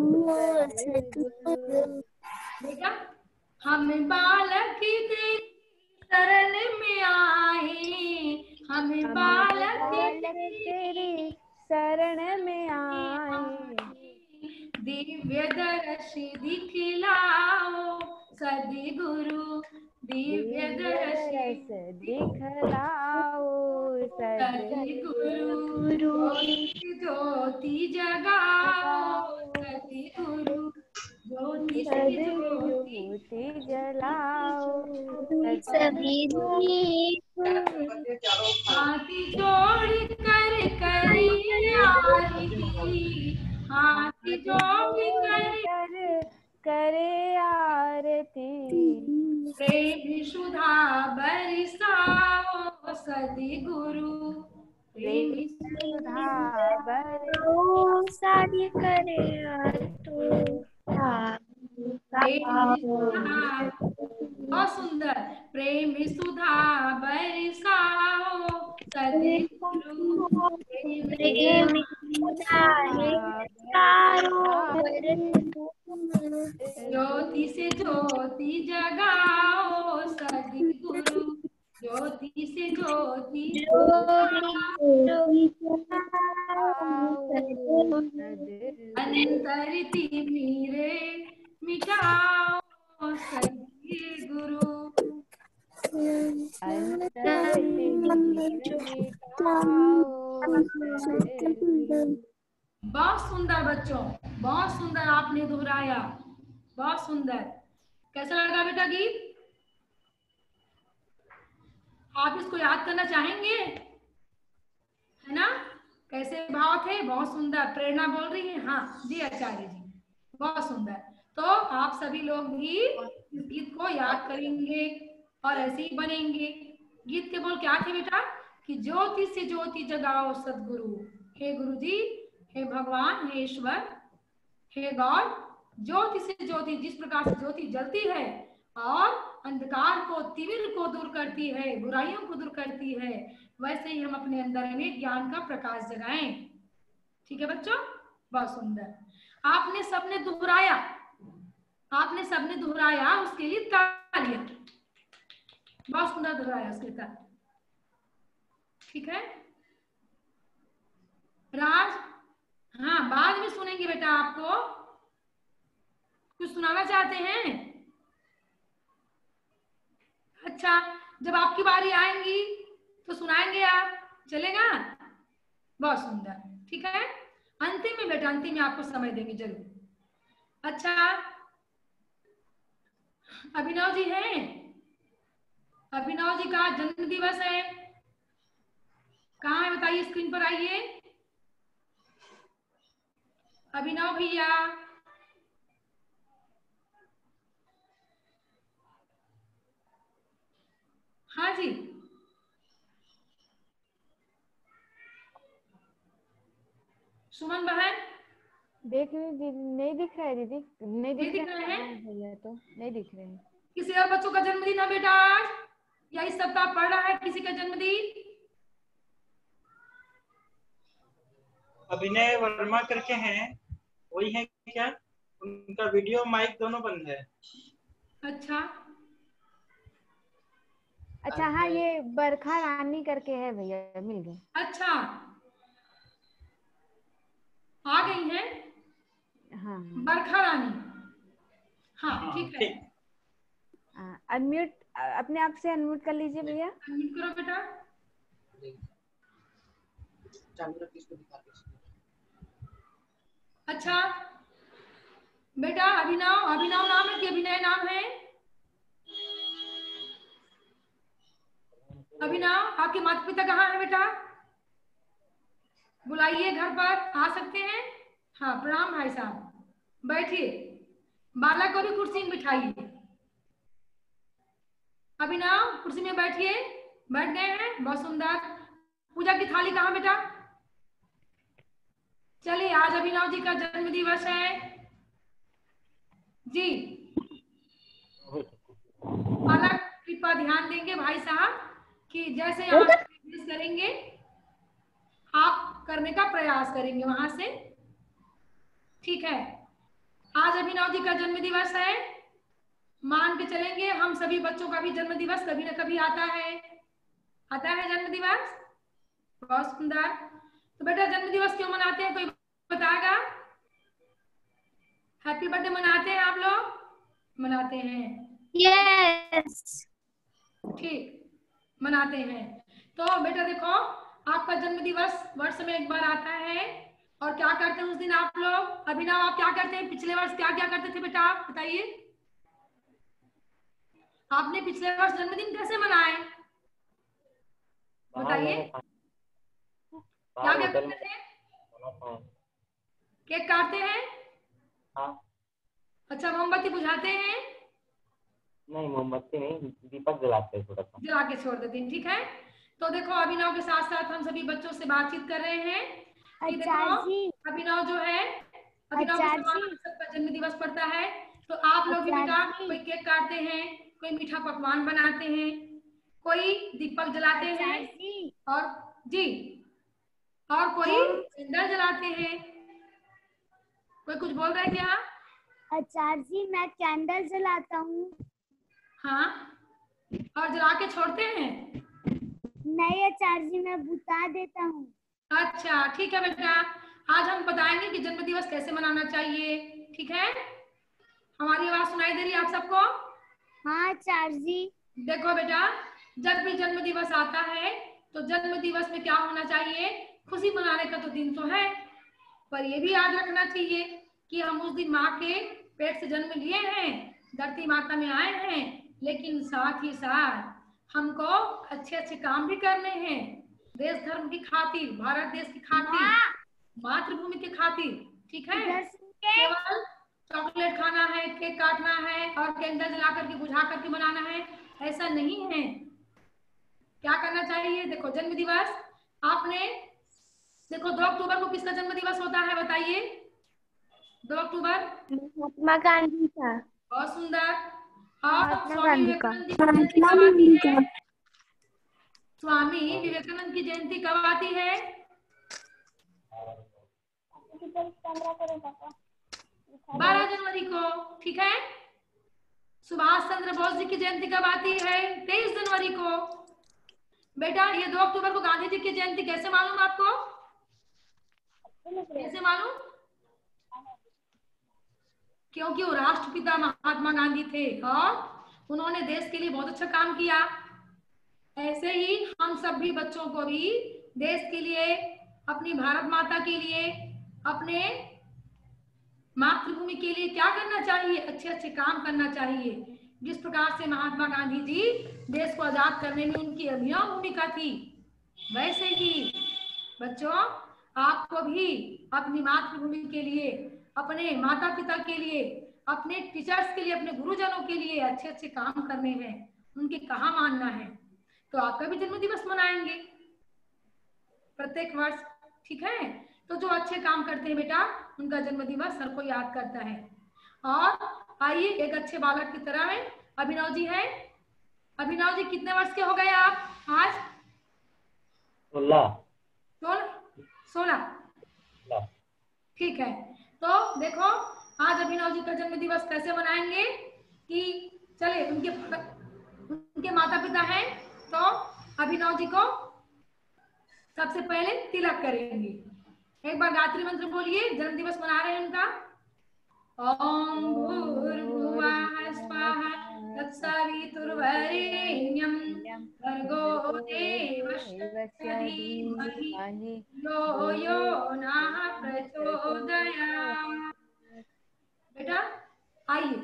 सद्गुरु। बेटा हम बालक तेरी शरण में आए, हम बालक तेरी शरण में आए, दिव्य दर्श दिखलाओ सद्गुरु, दिव्य दर्श दिखलाओ सद्गुरु, ज्योति जगाओ सद्गुरु, ज्योति से ज्योति बत्ती जलाओ सभी हाथी जोड़ कर करी आरती, हाथी जोड़ कर करे आरती, प्रेम सुधा बरसाओ सद्गुरु, प्रेम सुधा सारी करे बहुत सुंदर। प्रेम सुधा बरसाओ सद्गुरु, प्रेम ज्योति से ज्योति जगाओ सद्गुरु, ज्योति से ज्योति अंतर तिमिरे मिटाओ सद्गुरु, बहुत सुंदर बच्चों, बहुत सुंदर आपने दोहराया, बहुत सुंदर। कैसा लगा बेटा गीत? आप इसको याद करना चाहेंगे, है ना? कैसे भाव थे? बहुत सुंदर। प्रेरणा बोल रही है हाँ जी आचार्य जी, बहुत सुंदर। तो आप सभी लोग भी इस गीत को याद करेंगे और ऐसे ही बनेंगे। गीत के बोल क्या थे बेटा? कि ज्योति से ज्योति जगाओ सद्गुरु, हे गुरु जी, हे भगवान, हे ईश्वर, हे गॉड, ज्योति से ज्योति, जिस प्रकार से ज्योति जलती है और अंधकार को, तिमिर को दूर करती है, बुराइयों को दूर करती है, वैसे ही हम अपने अंदर में ज्ञान का प्रकाश जगाएं। ठीक है बच्चों, बहुत सुंदर। आपने सबने दोहराया, आपने सबने दोहराया, उसके लिए तालियां। बहुत सुंदर दोहराया उसके साथ। ठीक है राज? हाँ, बाद में सुनेंगे बेटा। आपको कुछ सुनाना चाहते हैं? अच्छा, जब आपकी बारी आएंगी तो सुनाएंगे आप, चलेगा? बहुत सुंदर। ठीक है, अंतिम में बेटा, अंतिम में आपको समय देंगे जरूर। अच्छा, अभिनव जी हैं? अभिनव जी का जन्म दिवस है, कहाँ है बताइए, स्क्रीन पर आइए। अभिनव भैया, हाँ जी, सुमन बहन, देख रही दीदी, नहीं दिख रहा है दीदी, नहीं दिख रहे हैं भैया, तो नहीं दिख रहे हैं। किसी और बच्चों का जन्मदिन है बेटा आज, या इस सप्ताह पढ़ रहा है किसी का जन्मदिन? अभिनय वर्मा करके हैं, वही है क्या? उनका वीडियो माइक दोनों बंद है। अच्छा अच्छा, हाँ, ये बरखा रानी करके है भैया, मिल गए। अच्छा, आ गई हैं? हाँ, बरखा रानी, हाँ ठीक है। अनम्यूट, अपने आप से अनम्यूट कर लीजिए भैया। अनम्यूट करो बेटा। अच्छा बेटा, अभिनव, अभिनव नाम है कि अभिनय नाम है? अभिनव, आपके माता पिता कहाँ है बेटा? बुलाइए, घर पर आ सकते हैं? हाँ, प्रणाम भाई साहब, बैठिए, बालक को भी कुर्सी में बिठाइए। अभिनव, कुर्सी में बैठिए, बैठ गए हैं, बहुत सुंदर। पूजा की थाली कहाँ बेटा? चलिए, आज अभिनव जी का जन्म दिवस है जी। बालक कृपया ध्यान देंगे भाई साहब कि जैसे यहाँ करेंगे, आप करने का प्रयास करेंगे वहां से, ठीक है? आज अभिनव जी का जन्म दिवस है, मान के चलेंगे हम सभी बच्चों का भी जन्म दिवस कभी न कभी आता है, आता है जन्म दिवस। बहुत सुंदर। तो बेटा, जन्म दिवस क्यों मनाते हैं, कोई बताएगा? हैप्पी बर्थडे मनाते हैं आप लोग? मनाते हैं, यस, ठीक, मनाते हैं। तो बेटा देखो, आपका जन्म दिवस वर्ष में एक बार आता है, और क्या करते हैं उस दिन आप लोग? अभिनव, आप क्या करते हैं? पिछले वर्ष क्या क्या करते थे बेटा, आप बताइए। आपने पिछले वर्ष जन्मदिन कैसे मनाए? बताइए, क्या क्या करते थे? केक काटते हैं? हाँ। अच्छा, मोमबत्ती बुझाते हैं? नहीं, मोमबत्ती नहीं, दीपक जलाते हैं, थोड़ा सा जला के छोड़ देते हैं। ठीक है, तो देखो अभिनव के साथ साथ हम सभी बच्चों से बातचीत कर रहे हैं कि देखो अभिनव जो है, अभिनव के समान हम सबका जन्म दिवस पड़ता है। तो आप लोग भी बेटा कोई केक काटते हैं, कोई मीठा पकवान बनाते हैं, कोई दीपक जलाते हैं और जी, और कोई कैंडल जलाते हैं। कोई कुछ बोल रहा है क्या? आचार्य जी मैं कैंडल जलाता हूँ। हाँ, और जला के छोड़ते हैं? नहीं आचार्य जी मैं बुता देता हूँ। अच्छा ठीक है बेटा, आज हम बताएंगे कि जन्म दिवस कैसे मनाना चाहिए। ठीक है, हमारी आवाज सुनाई दे रही है आप सबको? हाँ आचार्य जी। देखो बेटा, जब भी जन्म दिवस आता है तो जन्म दिवस में क्या होना चाहिए? खुशी मनाने का तो दिन तो है, पर ये भी याद रखना चाहिए कि हम उस दिन माँ के पेट से जन्म लिए हैं, धरती माता में आए हैं, लेकिन साथ ही साथ हमको अच्छे अच्छे काम भी करने हैं, देश धर्म की खातिर, भारत देश की खातिर, मातृभूमि की खातिर। ठीक है, केवल चॉकलेट खाना है, केक काटना है और कैंडल जला करके बुझा करके बनाना है, ऐसा नहीं है। क्या करना चाहिए? देखो जन्म दिवस आपने, देखो 2 अक्टूबर को किसका जन्म दिवस होता है बताइए? 2 अक्टूबर महात्मा गांधी का। बहुत सुंदर। और महात्मा स्वामी गांधी का। विवेकानंद की जयंती कब आती है? स्वामी विवेकानंद की जयंती कब आती है? 12 जनवरी को। ठीक है, सुभाष चंद्र बोस जी की जयंती कब आती है? 23 जनवरी को। बेटा ये 2 अक्टूबर को गांधी जी की जयंती कैसे मालूम आपको? कैसे मालूम? क्योंकि वो राष्ट्रपिता महात्मा गांधी थे और उन्होंने देश के लिए बहुत अच्छा काम किया। ऐसे ही हम सब भी बच्चों को भी देश के लिए, अपनी भारत माता के लिए, अपने मातृभूमि के लिए क्या करना चाहिए? अच्छे अच्छे काम करना चाहिए। जिस प्रकार से महात्मा गांधी जी देश को आजाद करने में उनकी अभिनव भूमिका थी, वैसे ही बच्चों आपको भी अपनी मातृभूमि के लिए, अपने माता पिता के लिए, अपने टीचर्स के लिए, अपने गुरुजनों के लिए अच्छे अच्छे काम करने हैं, उनके कहा मानना है। तो आपका भी जन्म दिवस मनाएंगे प्रत्येक वर्ष। ठीक है, तो जो अच्छे काम करते हैं बेटा, उनका जन्म दिवस हर कोई याद करता है। और आइए एक अच्छे बालक की तरह में अभिनव जी है। अभिनव जी कितने वर्ष के हो गए आप आज? 16। ठीक है, तो देखो आज अभिनव जी का जन्म दिवस कैसे मनाएंगे कि चले, उनके माता पिता हैं तो अभिनव जी को सबसे पहले तिलक करेंगे। एक बार गायत्री मंत्र बोलिए, जन्म दिवस मना रहे हैं उनका। ओम भूर्भुवः स्वः तत्सवितुर्वरेण्यं भर्गो देवस्य धीमहि यो यो नः प्रचोदयात्। बेटा आइए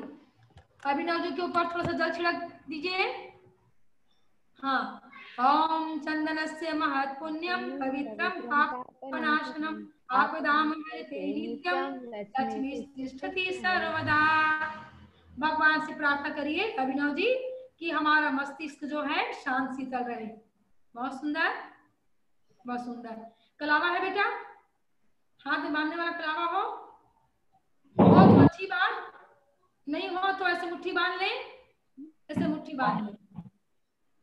अभिनव जी के ऊपर थोड़ा सा जल छिड़क दीजिए। हाँ, ओम चंदनस्य महत् पुण्यम पवित्रम पापनाशनम आपदाम हरते नित्यम लक्ष्मी तिष्ठति सर्वदा। भगवान से प्रार्थना करिए अभिनव जी कि हमारा मस्तिष्क जो है शांत शीतल रहे। बहुत सुंदर, बहुत सुंदर। कलावा है बेटा? हाथ में बांधने वाला कलावा हो तो अच्छी बात, नहीं हो तो ऐसे मुट्ठी बांध ले, ऐसे मुट्ठी बांध ले,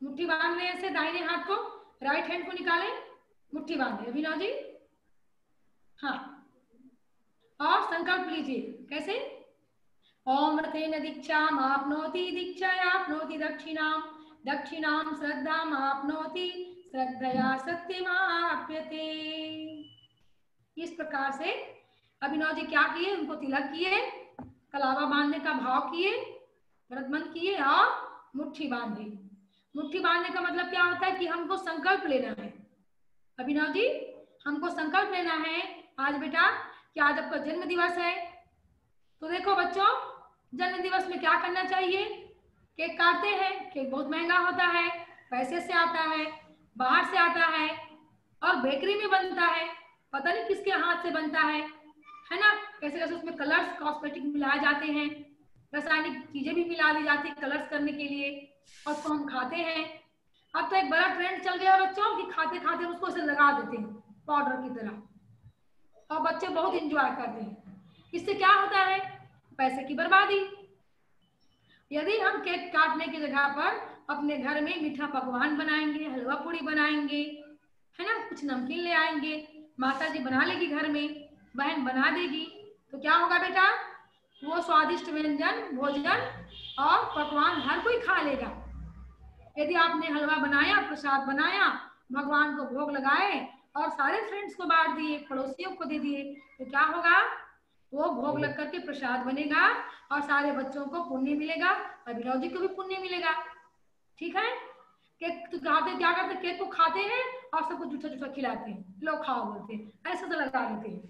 मुट्ठी बांध ले ऐसे, दाहिने हाथ को, राइट हैंड को निकाले, मुट्ठी बांधे अभिनव जी। हाँ, और संकल्प लीजिए कैसे? ओम रथेन दीक्षाम आपनोति दीक्षायाप्नोति दक्षिणाम दक्षिणाम श्रद्धाम आपनोति श्रद्धया सत्यमाप्यते। इस प्रकार से अभिनव जी क्या किए? उनको तिलक किए, कलावा बांधने का भाव किए, व्रतबंध किए और मुट्ठी बांधी। मुट्ठी बांधने का मतलब क्या होता है कि हमको संकल्प लेना है। अभिनव जी हमको संकल्प लेना है आज बेटा कि आज आपका जन्म दिवस है। तो देखो बच्चों, जन्म दिवस में क्या करना चाहिए? केक काटते हैं, केक बहुत महंगा होता है, पैसे से आता है, बाहर से आता है और बेकरी में बनता है, पता नहीं किसके हाथ से बनता है ना। कैसे कैसे उसमें कलर्स कॉस्मेटिक मिलाए जाते हैं, रासायनिक चीजें भी मिला दी जाती है कलर्स करने के लिए, और उसको हम खाते हैं। अब तो एक बड़ा ट्रेंड चल गया बच्चों कि खाते खाते उसको ऐसे लगा देते हैं पाउडर की तरह, और बच्चे बहुत इंजॉय करते हैं। इससे क्या होता है? पैसे की बर्बादी। यदि हम केक काटने की जगह पर अपने घर में मीठा पकवान बनाएंगे, हलवा पूड़ी बनाएंगे, है ना, कुछ नमकीन ले आएंगे, माता जी बना लेगी घर में, बहन बना देगी, तो क्या होगा बेटा? वो स्वादिष्ट व्यंजन, भोजन और पकवान हर कोई खा लेगा। यदि आपने हलवा बनाया, प्रसाद बनाया, भगवान को भोग लगाए और सारे फ्रेंड्स को बांट दिए, पड़ोसियों को दे दिए, तो क्या होगा? वो भोग लग करके प्रसाद बनेगा और सारे बच्चों को पुण्य मिलेगा, अभिनव जी को भी पुण्य मिलेगा। ठीक है? केक तो खाते, क्या करते? केक को खाते हैं और सबको जूठा जूठा खिलाते हैं, लो खाओ बोलते हैं, ऐसा तो लगा लेते हैं।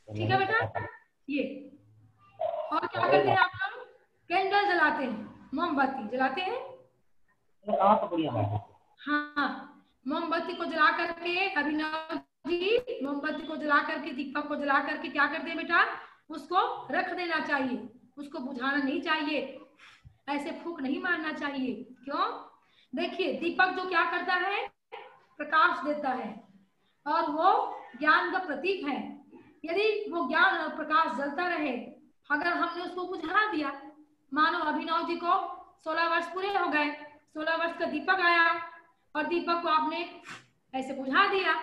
ठीक है बेटा? ये और क्या करते हैं आप लोग? कैंडल जलाते हैं, मोमबत्ती जलाते हैं। हाँ, मोमबत्ती को जला करके अभिनव जी, मोमबत्ती को जला करके, दीपक को जला करके क्या करते हैं बेटा? उसको रख देना चाहिए, उसको बुझाना नहीं चाहिए, ऐसे फूंक नहीं मारना चाहिए। क्यों? देखिए, दीपक जो क्या करता है? प्रकाश देता है और वो ज्ञान का प्रतीक है। यदि वो ज्ञान और प्रकाश जलता रहे, अगर हमने उसको बुझा दिया, मानो अभिनव जी को 16 वर्ष पूरे हो गए, 16 वर्ष का दीपक आया और दीपक को आपने ऐसे बुझा दिया,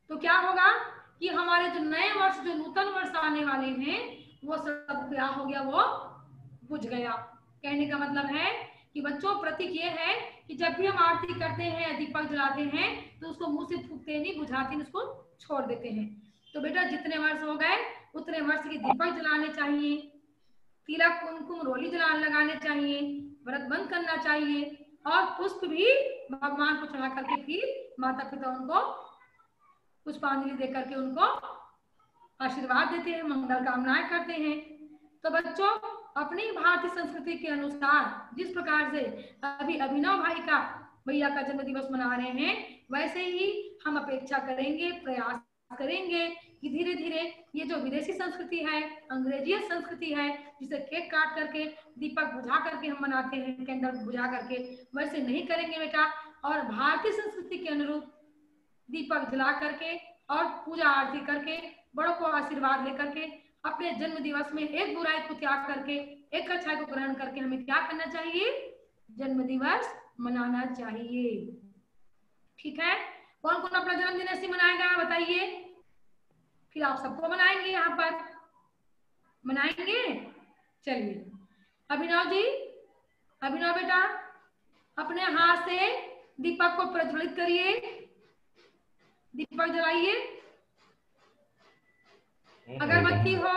तो क्या होगा कि हमारे जो नए वर्ष, जो नूतन वर्ष आने वाले हैं, वो सब क्या हो गया? वो बुझ गया। कहने का मतलब है कि बच्चों, प्रतीक ये है कि जब भी हम आरती करते हैं, दीपक जलाते हैं, तो उसको मुंह से फूकते नहीं, बुझाते नहीं, उसको छोड़ देते हैं। तो बेटा, जितने वर्ष हो गए उतने वर्ष के दीपक जलाने चाहिए, तिलक, कुमकुम, रोली लगाने चाहिए, व्रत बंद करना चाहिए और पुष्प भी भगवान को चढ़ा करके फिर माता पिता उनको पुष्पांजलि दे करके उनको आशीर्वाद देते हैं, मंगल कामनाएं करते हैं। तो बच्चों, अपनी भारतीय संस्कृति के अनुसार जिस प्रकार से अभी अभिनव भाई का, भैया का जन्म दिवस मना रहे हैं, वैसे ही हम अपेक्षा करेंगे, प्रयास करेंगे कि धीरे धीरे ये जो विदेशी संस्कृति है, अंग्रेजी संस्कृति है, जिसे केक काट करके, दीपक बुझा करके हम मनाते हैं, कैंडल बुझा करके, वैसे नहीं करेंगे बेटा। और भारतीय संस्कृति के अनुरूप दीपक जला करके और पूजा आरती करके, बड़ों को आशीर्वाद लेकर के, अपने जन्म दिवस में एक बुराई को त्याग करके एक अच्छाई को ग्रहण करके हमें क्या करना चाहिए? जन्म दिवस मनाना चाहिए। ठीक है? कौन कौन अपना जन्मदिन ऐसे मनाएगा बताइए? फिर आप सबको मनाएंगे, यहाँ पर मनाएंगे। चलिए, अभिनव जी, अभिनव बेटा, अपने हाथ से दीपक को प्रज्वलित करिए, दीपक जलाइए। अगरबत्ती हो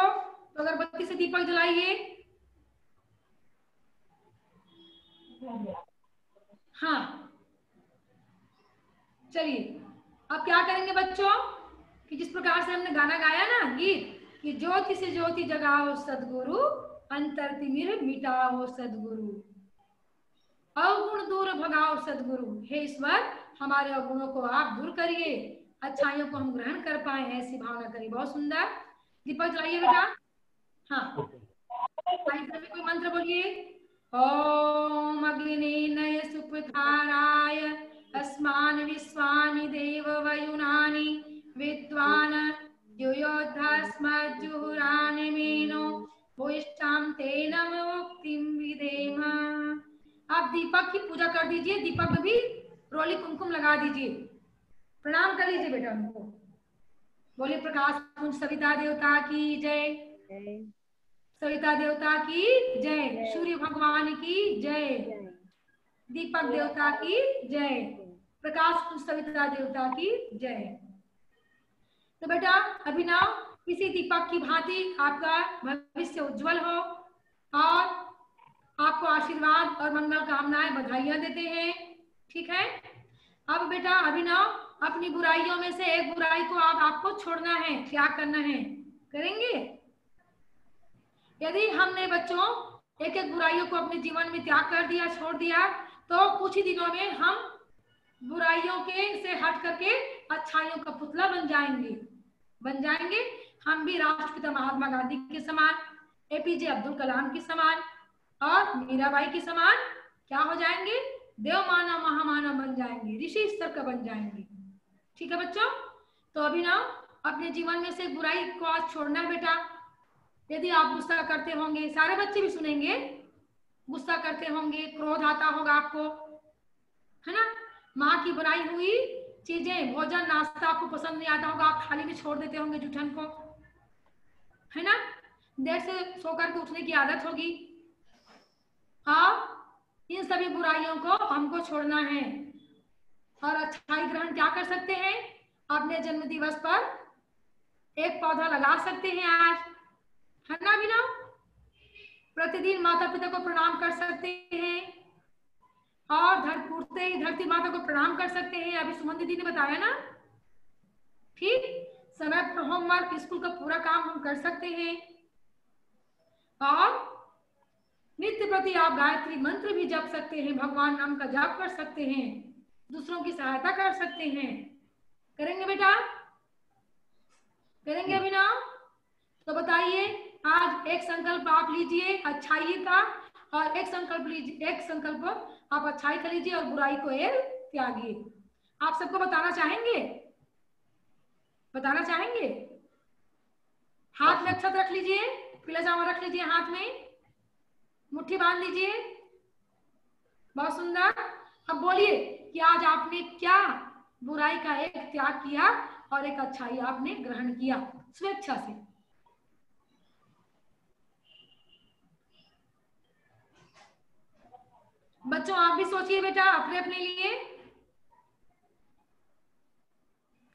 तो अगरबत्ती से दीपक जलाइए। हाँ, चलिए, अब क्या करेंगे बच्चों कि जिस प्रकार से हमने गाना गाया ना, गीत, कि ज्योति से ज्योति जगाओ सदगुरु, अंतर तिमिर मिटाओ सदगुरु, अवगुण दूर भगाओ सदगुरु। हे ईश्वर, हमारे अवगुणों को आप दूर करिए, अच्छाइयों को हम ग्रहण कर पाए, ऐसी भावना करिए। बहुत सुंदर। दीपक जलाइए बेटा। हाँ, कोई मंत्र बोलिए। ओम अग्निनेय सुपथाराय अस्मान् विश्वानि देव वयुनानि विद्वान् युयोधस्मज्जुहुरानि मेनो भूयिष्ठां तेन मुक्तिं विदेम। आप दीपक की पूजा कर दीजिए, दीपक में भी रोली कुमकुम लगा दीजिए, प्रणाम कर लीजिए बेटा उनको। बोलिए प्रकाश पुंज सविता देवता की जय, सविता देवता की जय, सूर्य भगवान की जय, दीपक देवता की जय, प्रकाश पुंज सविता देवता की जय। तो बेटा अभिनव, इसी दीपक की भांति आपका भविष्य उज्जवल हो और आपको आशीर्वाद और मंगल कामनाएं, बधाइयां देते हैं। ठीक है? अब बेटा अभिनव, अपनी बुराइयों में से एक बुराई को आपको छोड़ना है, त्याग करना है, करेंगे? यदि हमने बच्चों एक एक बुराइयों को अपने जीवन में त्याग कर दिया, छोड़ दिया, तो कुछ ही दिनों में हम बुराइयों के से हट करके अच्छाइयों का पुतला बन जाएंगे। हम भी राष्ट्रपिता महात्मा गांधी के समान, एपीजे अब्दुल कलाम के समान और मीराबाई के समान क्या हो जाएंगे? देव मानव महामानव बन जाएंगे, ऋषि स्तर का बन जाएंगे। ठीक है बच्चों, तो अभिनव अपने जीवन में से बुराई को आज छोड़ना है बेटा। यदि आप गुस्सा करते होंगे, सारे बच्चे भी सुनेंगे, गुस्सा करते होंगे, क्रोध आता होगा आपको, है ना, माँ की बनाई हुई चीजें, भोजन, नाश्ता आपको पसंद नहीं आता होगा, आप थाली में छोड़ देते होंगे जूठन को, है ना, देर से सोकर के उठने की आदत होगी। हाँ, इन सभी बुराइयों को हमको छोड़ना है और अच्छाई ग्रहण क्या कर सकते हैं? अपने जन्म दिवस पर एक पौधा लगा सकते हैं आज, है ना अभिनव? प्रतिदिन माता पिता को प्रणाम कर सकते हैं और उठते ही धरती माता को प्रणाम कर सकते हैं। अभी सुमन दीदी ने बताया ना, ठीक, समय पर होमवर्क स्कूल का पूरा काम हम कर सकते हैं और नित्य प्रति आप गायत्री मंत्र भी जप सकते हैं, भगवान नाम का जाप कर सकते हैं, दूसरों की सहायता कर सकते हैं। करेंगे बेटा? करेंगे अभिनव? तो बताइए, आज एक संकल्प आप लीजिए अच्छाई का और एक संकल्प आप अच्छाई का लीजिए और बुराई को त्यागिए। आप सबको बताना चाहेंगे? बताना चाहेंगे? हाथ में अक्षत रख लीजिए, पीला चावल रख लीजिए, हाथ में मुट्ठी बांध लीजिए, बहुत सुंदर। अब बोलिए कि आज आपने क्या बुराई का एक त्याग किया और एक अच्छाई आपने ग्रहण किया स्वेच्छा से। बच्चों आप भी सोचिए बेटा अपने अपने लिए।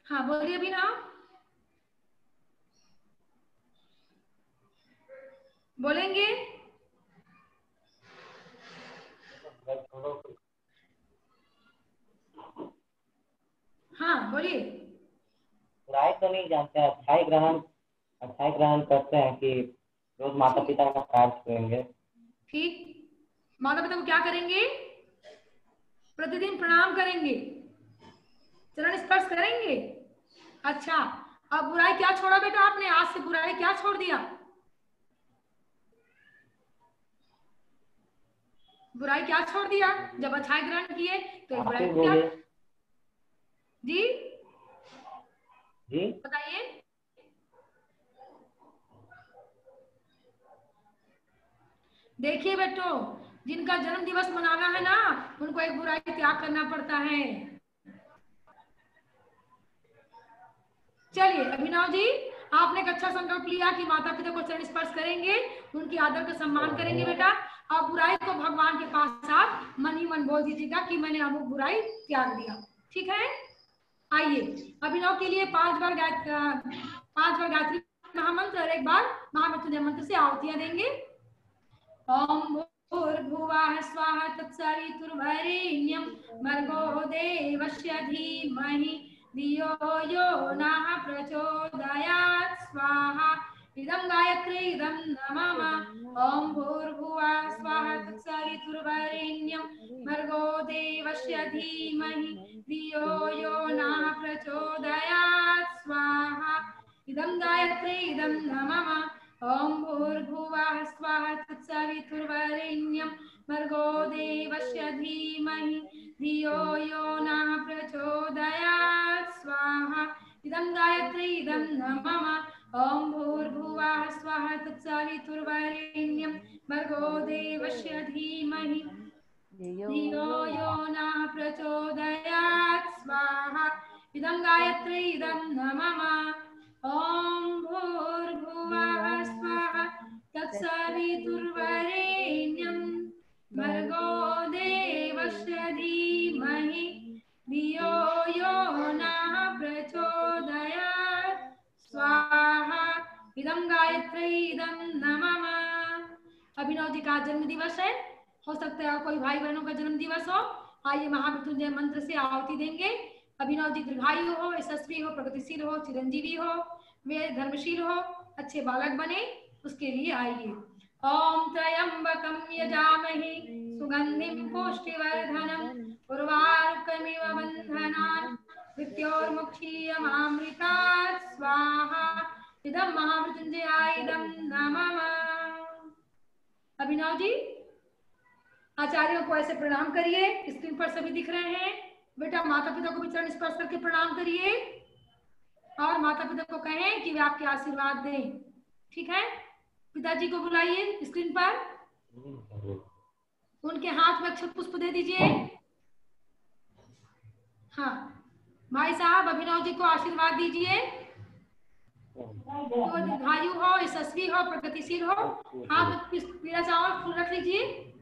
हाँ बोलिए भी ना, बोलेंगे? हाँ बोलिए। बुराई तो नहीं जानते, अच्छाई ग्रहण करते हैं कि रोज माता पिता का कार्य करेंगे। ठीक, माता पिता को क्या करेंगे? प्रतिदिन प्रणाम करेंगे, चरण स्पर्श करेंगे। अच्छा, अब बुराई क्या छोड़ा बेटा आपने? आज से बुराई क्या छोड़ दिया? बुराई क्या छोड़ दिया? जब अच्छाई ग्रहण किए तो बुराई क्या? जी जी बताइए। देखिए बेटो, जिनका जन्म दिवस मनाना है ना, उनको एक बुराई त्याग करना पड़ता है। चलिए अभिनव जी, आपने एक अच्छा संकल्प लिया कि माता पिता को चरण स्पर्श करेंगे, उनकी आदर का सम्मान करेंगे बेटा। अब बुराई को भगवान के पास आप मन ही मन बोल दीजिएगा कि मैंने अमुक बुराई त्याग दिया। ठीक है, आइए अभिनव के लिए 5 बार गायत्री महामंत्र और 1 बार महामृत्युंजय मंत्र से आहुतियां देंगे। ओम भूर्भुवः स्वः तत्सवितुर्वरेण्यं भर्गो देवस्य धीमहि धियो यो नः प्रचोदयात् स्वाहा। इदं गायत्री इदं नमः। ओम भूर्भुवः स्वः तत्सवितुर्वरेण्यं भर्गो देवस्य धीमहि धियो यो नः प्रचोदयात् स्वाहा। इदं गायत्री इदं नमः। ओम भूर्भुवः स्वः तत्सवितुर्वरेण्यं भर्गो देवस्य धीमहि धियो यो नः प्रचोदयात् स्वाहा। इदं गायत्री इदं नमः। ओम भूर्भुवः स्वः तत्सवितुर्वरेण्यं भर्गो देवस्य धीमहि धियो यो नः प्रचोदयात् स्वाहा। इदं गायत्री इदं नमः। ओम भूर्भुवः स्वः तत्सवितुर्वरेण्यं भर्गो देवस्य धीमहि धियो यो नः प्रचोदयात् स्वाहा। इदं गायत्री इदं नमः। अभिनव जी का जन्म दिवस है, हो सकता है कोई भाई बहनों का जन्म दिवस हो। आइए महामृत्युंजय मंत्र से आहुति देंगे। अभिनव जी दीर्घायु हो, यशस्वी हो, प्रगतिशील हो, चिरंजीवी हो, वे धर्मशील हो, अच्छे बालक बने, उसके लिए आइए। ओम त्र्यंबकं यजामहे सुगंधिं पुष्टिवर्धनम् उर्वारुकमिव बन्धनान् मृत्योर्मुक्षीयमामृतात् स्वाहा इदं महामृत्युंजयाय नमः। अभिनव जी आचार्यों को ऐसे प्रणाम करिए, स्क्रीन पर सभी दिख रहे हैं। बेटा माता पिता को भी चरण स्पर्श करके प्रणाम करिए और माता पिता को कहें कि वे आपके आशीर्वाद दें। ठीक है, पिताजी को बुलाइए स्क्रीन पर, उनके हाथ में अक्षत पुष्प दे दीजिए। हाँ भाई साहब अभिनव जी को आशीर्वाद दीजिए, तो दीर्घायु हो, यशस्वी हो, प्रगतिशील हो। हाथ में पीला चावल फूल रख लीजिए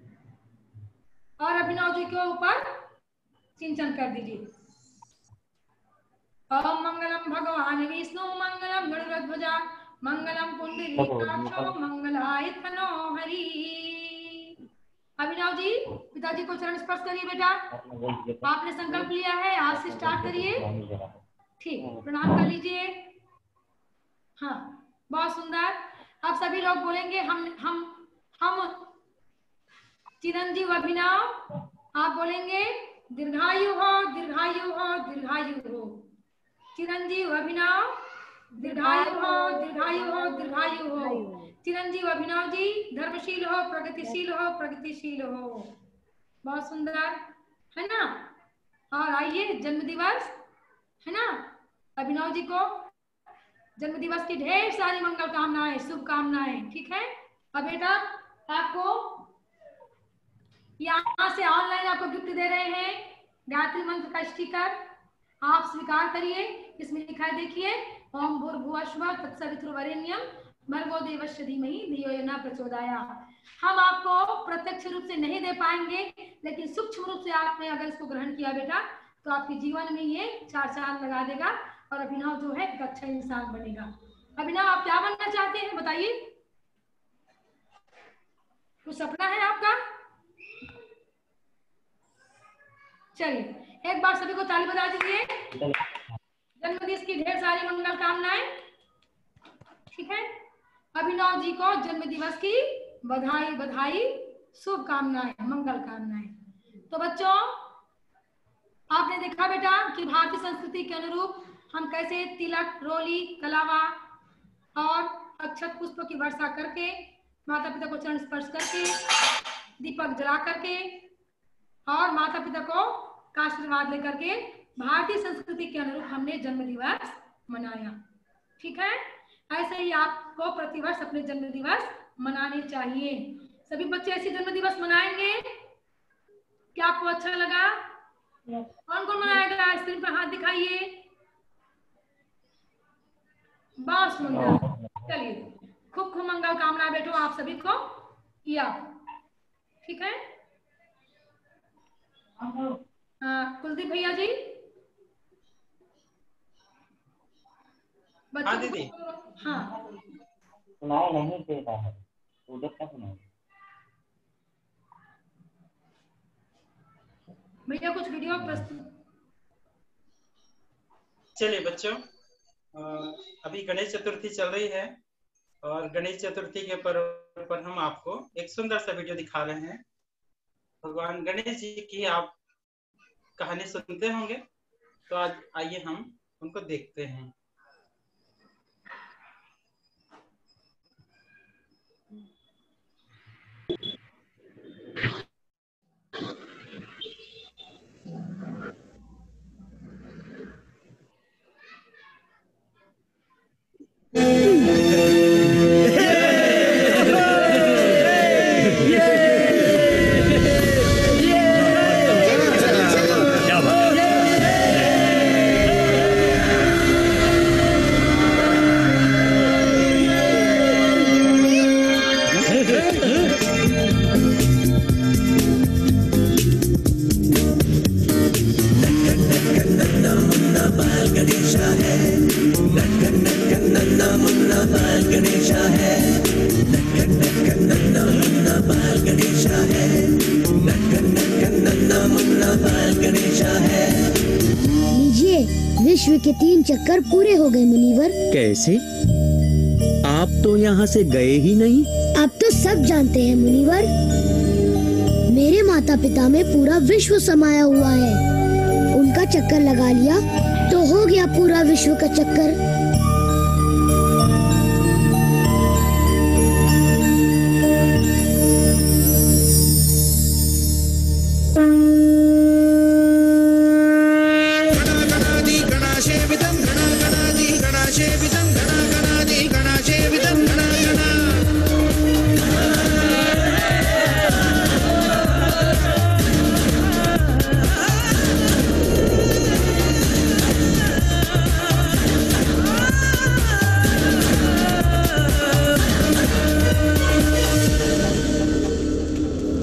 और अभिनव जी के ऊपर सिंचन कर दीजिए। ओम मंगलम भगवान विष्णु मंगलम गरुड़ध्वजा मंगलम पुंडरीकाक्षो मंगलाय तनो हरि। अभिनव जी पिताजी को चरण स्पर्श करिए। बेटा आपने संकल्प लिया है, आज से स्टार्ट करिए। ठीक, प्रणाम कर लीजिए। हाँ बहुत सुंदर। अब सभी लोग बोलेंगे हम चिरंजीव अभिनव। आप बोलेंगे दीर्घायु हो, दीर्घायु हो, दीर्घायु हो। चिरंजीव अभिनव दीर्घायु हो, दीर्घायु हो, दीर्घायु हो। चिरंजीव अभिनव जी धर्मशील हो, प्रगतिशील हो, प्रगतिशील हो। बहुत सुंदर है ना। और आइए जन्म दिवस है ना, अभिनव जी को जन्म दिवस की ढेर सारी मंगल कामनाएं, शुभकामनाएं। ठीक है। अब बेटा आपको यहाँ से ऑनलाइन आपको गिफ्ट दे रहे हैं गायत्री मंत्र का स्टिकर, आप स्वीकार करिए। इसमें लिखा है देखिए, ओम भूर्भुवस्सुः तत्सवितुर्वरेण्यं भर्गो देवस्य धीमहि धियो यो न प्रचोदयात्। हम आपको प्रत्यक्ष रूप से नहीं दे पाएंगे, लेकिन सूक्ष्म रूप से आपने अगर इसको ग्रहण किया बेटा तो आपके जीवन में ये 4 चांद लगा देगा और अभिनव जो है एक अच्छा इंसान बनेगा। अभिनव आप क्या बनना चाहते हैं बताइए, कुछ सपना है आपका? चलिए एक बार सभी को ताली बजा दीजिए। जन्मदिन की ढेर सारी मंगल कामनाएं। ठीक है, अभिनव जी को जन्म दिवस की बधाई बधाई, शुभकामनाएं, मंगल कामनाएं। तो बच्चों आपने देखा बेटा कि भारतीय संस्कृति के अनुरूप हम कैसे तिलक, रोली, कलावा और अक्षत पुष्प की वर्षा करके, माता पिता को चरण स्पर्श करके, दीपक जला करके और माता पिता को का आशीर्वाद लेकर के भारतीय संस्कृति के अनुरूप हमने जन्म दिवस मनाया। ठीक है, ऐसे ही आपको प्रतिवर्ष अपने जन्म दिवस मनाने चाहिए। सभी बच्चे ऐसे जन्म दिवस मनाएंगे? क्या आपको अच्छा लगा? कौन कौन मनाएगा? स्क्रीन पर हाथ दिखाइए। बहुत सुंदर। चलिए खूब खूब मंगल कामना बेटो आप सभी को किया। ठीक है, कुलदीप भैया जी। हाँ दीदी। हाँ सुनाई नहीं देता है, उधर क्या सुनाई? भैया कुछ वीडियो प्रस्तुत। चलिए बच्चों, अभी गणेश चतुर्थी चल रही है और गणेश चतुर्थी के पर्व पर हम आपको एक सुंदर सा वीडियो दिखा रहे हैं। भगवान गणेश जी की आप कहानी सुनते होंगे, तो आज आइए हम उनको देखते हैं। विश्व के 3 चक्कर पूरे हो गए मुनिवर। कैसे? आप तो यहाँ से गए ही नहीं। अब तो सब जानते हैं मुनिवर, मेरे माता पिता में पूरा विश्व समाया हुआ है। उनका चक्कर लगा लिया तो हो गया पूरा विश्व का चक्कर।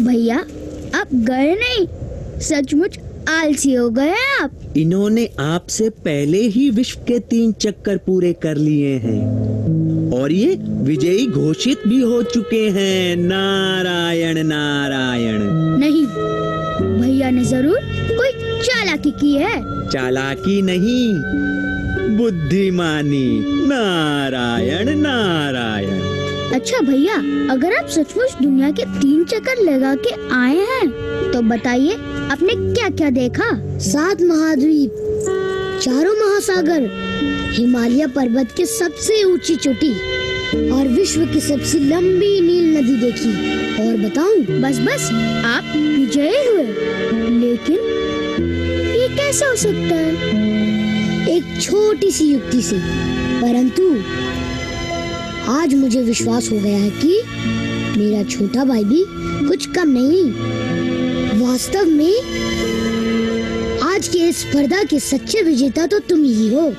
भैया आप गए नहीं, सचमुच आलसी हो गए आप। इन्होंने आपसे पहले ही विश्व के 3 चक्कर पूरे कर लिए हैं और ये विजयी घोषित भी हो चुके हैं। नारायण नारायण। नहीं, भैया ने जरूर कोई चालाकी की है। चालाकी नहीं, बुद्धिमानी। नारायण नारायण। अच्छा भैया, अगर आप सचमुच दुनिया के 3 चक्कर लगा के आए हैं तो बताइए आपने क्या क्या देखा? 7 महाद्वीप, 4 महासागर, हिमालय पर्वत के सबसे ऊंची चोटी और विश्व की सबसे लंबी नील नदी देखी। और बताऊं, बस आप विजयी हुए। लेकिन ये कैसे हो सकता है? एक छोटी सी युक्ति से। परंतु आज मुझे विश्वास हो गया है कि मेरा छोटा भाई भी कुछ कम नहीं। वास्तव में आज के इस स्पर्धा के सच्चे विजेता तो तुम ही हो।